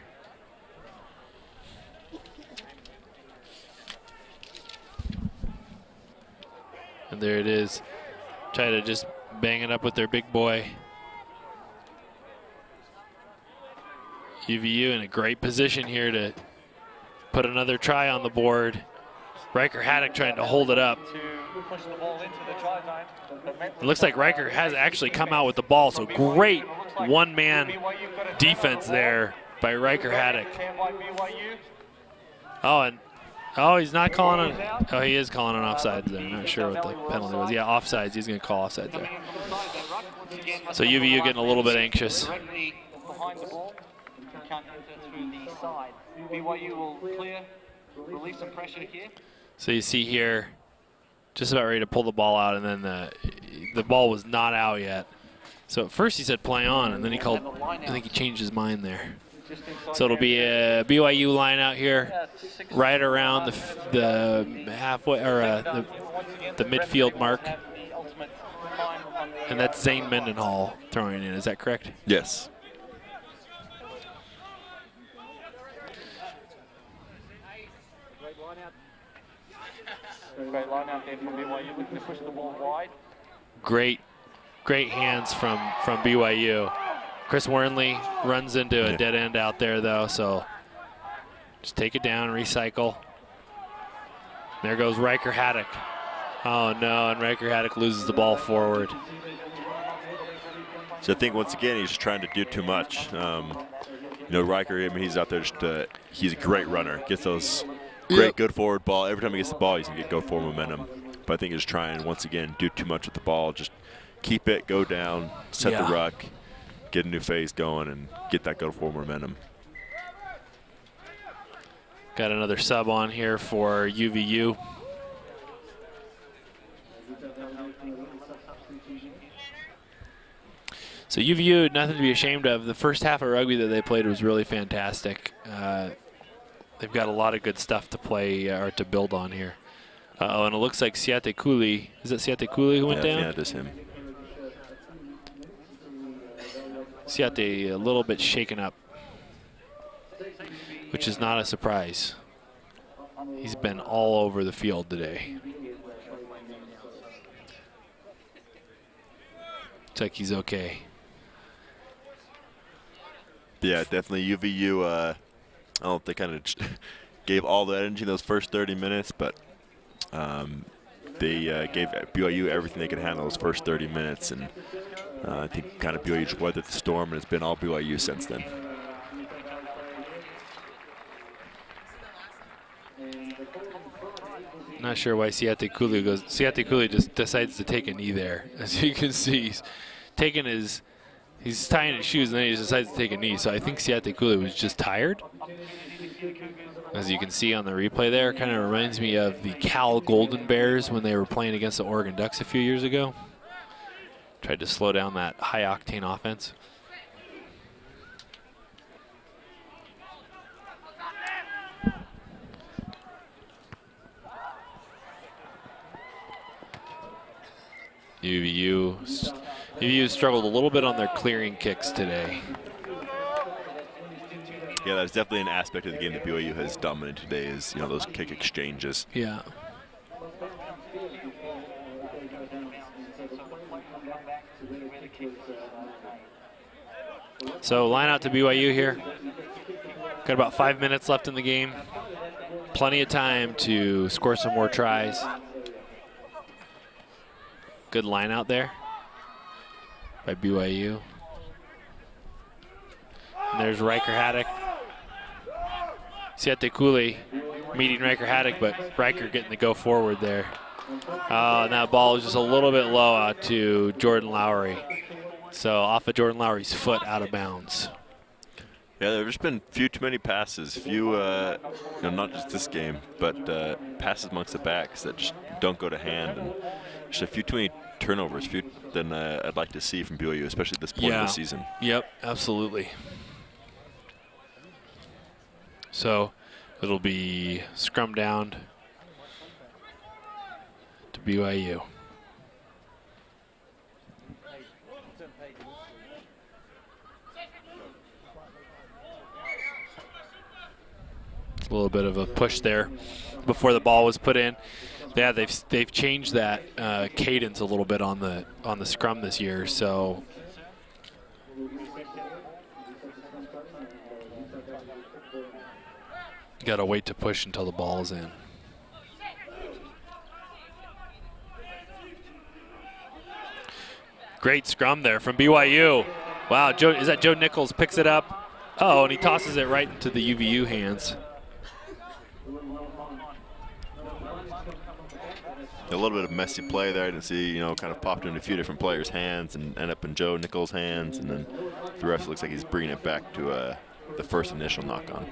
And there it is. Try to just bang it up with their big boy. UVU in a great position here to put another try on the board. Riker Haddock trying to hold it up. It looks like Riker has actually come out with the ball, so great one-man defense there by Riker Haddock. Oh, he's not calling on. Oh, he is calling on offsides there. I'm not sure what the penalty was. Yeah, offsides. He's going to call offsides there. So UVU getting a little bit anxious. BYU will clear, release some pressure here. So you see here, just about ready to pull the ball out, and then the ball was not out yet. So at first he said play on, and then he called. I think he changed his mind there. So it'll be a BYU line out here, right around the halfway or the midfield mark, and that's Zane Mendenhall throwing in. Is that correct? Yes. Great line out there from BYU, looking to push the ball wide. Great hands from BYU. Chris Wernley runs into a dead end out there though, so just take it down, recycle. There goes Riker Haddock. Oh no, and Riker Haddock loses the ball forward. So I think once again he's just trying to do too much. You know, Riker, I mean, he's out there just he's a great runner. Gets those great good forward ball. Every time he gets the ball, he's gonna get go forward momentum. But I think he's trying once again do too much with the ball. Just keep it, go down, set the ruck, get a new phase going, and get that go forward momentum. Got another sub on here for UVU. So UVU, nothing to be ashamed of. The first half of rugby that they played was really fantastic. They've got a lot of good stuff to play or to build on here. And it looks like Siate Cooley. Is it Siate Cooley who went down? Yeah, it is him. Siate a little bit shaken up, which is not a surprise. He's been all over the field today. Looks like he's okay. Yeah, definitely UVU. I don't think kind of gave all the energy in those first 30 minutes, but they gave BYU everything they could handle those first 30 minutes, and I think kind of BYU just weathered the storm, and it's been all BYU since then. Not sure why Siate Cooley goes. Siate Cooley just decides to take a knee there. As you can see, he's taking his, he's tying his shoes and then he just decides to take a knee. So I think Siate Cooley was just tired. As you can see on the replay there, kind of reminds me of the Cal Golden Bears when they were playing against the Oregon Ducks a few years ago. Tried to slow down that high-octane offense. UVU struggled a little bit on their clearing kicks today. Yeah, that's definitely an aspect of the game that BYU has dominated today is, you know, those kick exchanges. Yeah. So line out to BYU here. Got about 5 minutes left in the game. Plenty of time to score some more tries. Good line out there by BYU. And there's Riker Haddock. Siate Cooley meeting Riker Haddock, but Riker getting the go forward there. And that ball is just a little bit low out to Jordan Lowry. So off of Jordan Lowry's foot, out of bounds. Yeah, there's just been few too many passes. Few, you know, not just this game, but passes amongst the backs that just don't go to hand. And just a few too many turnovers, few than I'd like to see from BYU, especially at this point of the season. Yep, absolutely. So it'll be scrum down to BYU. A little bit of a push there before the ball was put in. Yeah, they've changed that cadence a little bit on the scrum this year. So got to wait to push until the ball's in. Great scrum there from BYU. Wow, is that Joe Nichols picks it up? Oh, and he tosses it right into the UVU hands. A little bit of messy play there. I didn't see, you know, kind of popped into a few different players' hands and end up in Joe Nichols' hands, and then the ref looks like he's bringing it back to the first initial knock-on.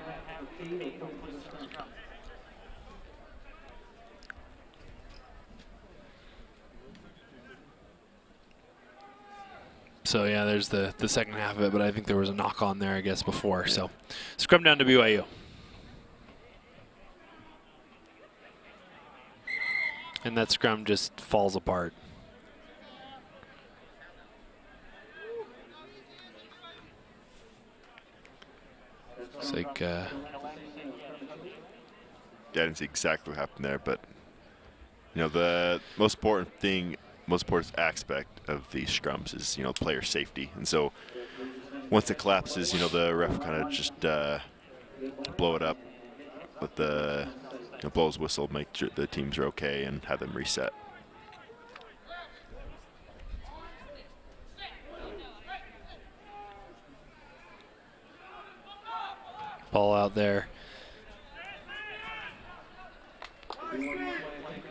So yeah, there's the second half of it, but I think there was a knock-on there, I guess, before. So scrum down to BYU. And that scrum just falls apart. It's like, yeah, I didn't see exactly what happened there, but you know, the most important aspect of these scrums is, you know, player safety. And so once it collapses, you know, the ref kind of just blow it up with the blow his whistle, make sure the teams are okay, and have them reset. Ball out there.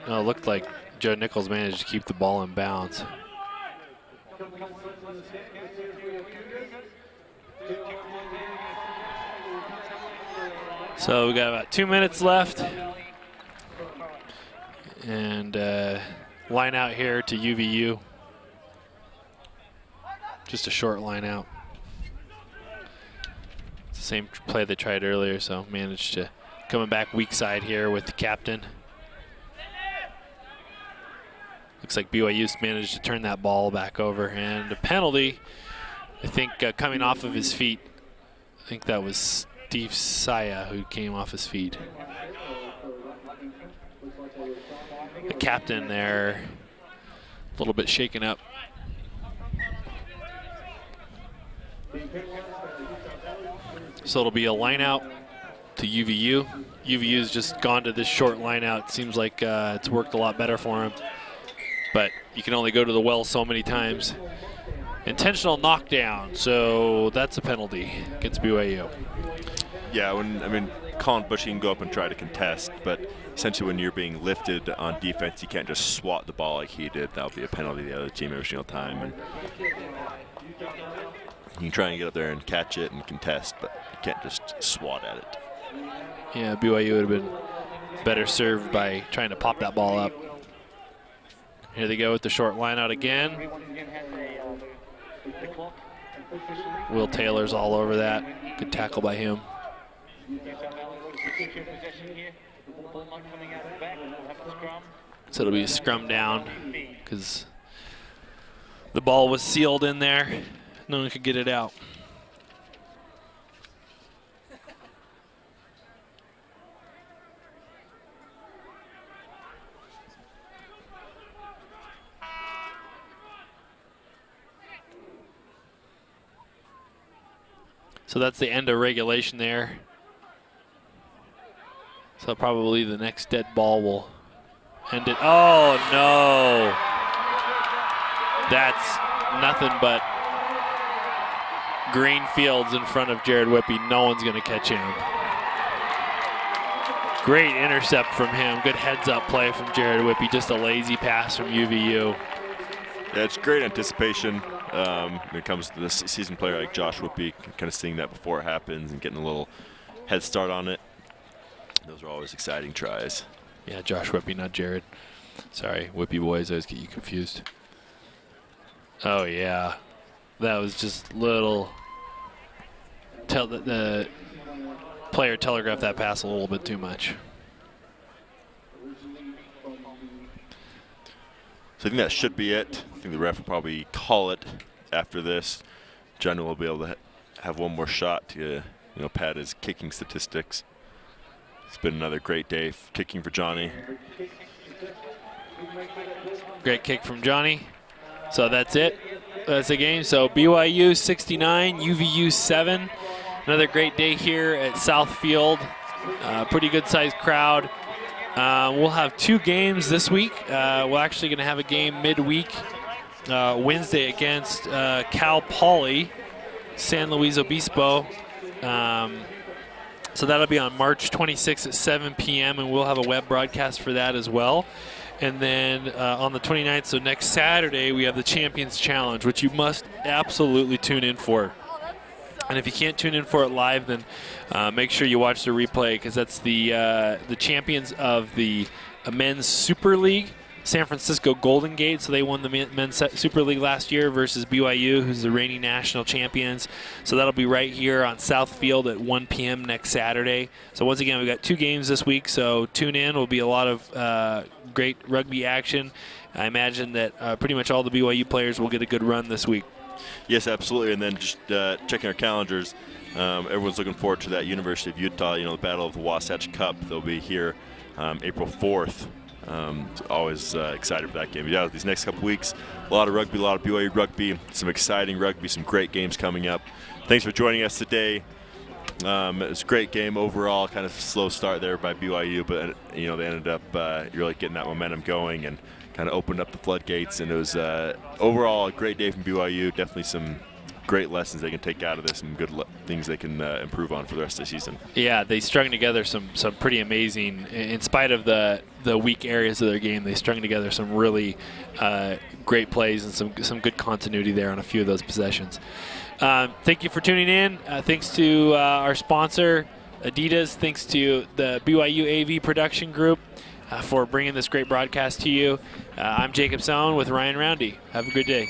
Oh, it looked like Joe Nichols managed to keep the ball in bounds. So we got about 2 minutes left. And line out here to UVU. Just a short line out. It's the same play they tried earlier, so managed to coming back weak side here with the captain. Looks like BYU's managed to turn that ball back over, and a penalty, I think, coming off of his feet. I think that was Steve Saya who came off his feet. The captain there, a little bit shaken up. So it'll be a line out to UVU. UVU's just gone to this short line out. Seems like it's worked a lot better for him. But you can only go to the well so many times. Intentional knockdown, so that's a penalty against BYU. Yeah, Colin Bush can go up and try to contest, but essentially when you're being lifted on defense, you can't just swat the ball like he did. That'll be a penalty to the other team every single time. And you can try and get up there and catch it and contest, but you can't just swat at it. Yeah, BYU would have been better served by trying to pop that ball up. Here they go with the short line out again. Will Taylor's all over that. Good tackle by him. So it'll be a scrum down because the ball was sealed in there. No one could get it out. So that's the end of regulation there. So probably the next dead ball will end it. Oh, no. That's nothing but green fields in front of Jared Whippy. No one's going to catch him. Great intercept from him. Good heads-up play from Jared Whippy. Just a lazy pass from UVU. Yeah, it's great anticipation. When it comes to this seasoned player like Josh Whippy, kind of seeing that before it happens and getting a little head start on it. Those are always exciting tries. Yeah, Josh Whippy, not Jared. Sorry, Whippy boys, I always get you confused. Oh, yeah. That was just little. The player telegraphed that pass a little bit too much. So I think that should be it. I think the ref will probably call it after this. Johnny will be able to have one more shot to pad his kicking statistics. It's been another great day kicking for Johnny. Great kick from Johnny. So that's it. That's the game. So BYU 69, UVU 7. Another great day here at Southfield. Pretty good sized crowd. We'll have 2 games this week. We're actually going to have a game midweek, Wednesday against Cal Poly San Luis Obispo. So that'll be on March 26th at 7 p.m., and we'll have a web broadcast for that as well. And then on the 29th, so next Saturday, we have the Champions Challenge, which you must absolutely tune in for. And if you can't tune in for it live, then make sure you watch the replay, because that's the champions of the Men's Super League, San Francisco Golden Gate. So they won the Men's Super League last year versus BYU, who's the reigning national champions. So that'll be right here on South Field at 1 p.m. next Saturday. So once again, we've got 2 games this week, so tune in. Will be a lot of great rugby action. I imagine that pretty much all the BYU players will get a good run this week. Yes, absolutely. And then just checking our calendars, everyone's looking forward to that University of Utah, the Battle of the Wasatch Cup. They'll be here April 4th. Always excited for that game. Yeah, these next couple weeks, a lot of rugby, a lot of BYU rugby, some exciting rugby, some great games coming up. Thanks for joining us today. It was a great game overall, kind of slow start there by BYU, but they ended up really getting that momentum going and kind of opened up the floodgates, and it was overall a great day from BYU. Definitely some great lessons they can take out of this, and good things they can improve on for the rest of the season. Yeah, they strung together some pretty amazing, in spite of the weak areas of their game, they strung together some really great plays and some good continuity there on a few of those possessions. Thank you for tuning in. Thanks to our sponsor, Adidas. Thanks to the BYU AV production group for bringing this great broadcast to you. I'm Jacob Sohn with Ryan Roundy. Have a good day.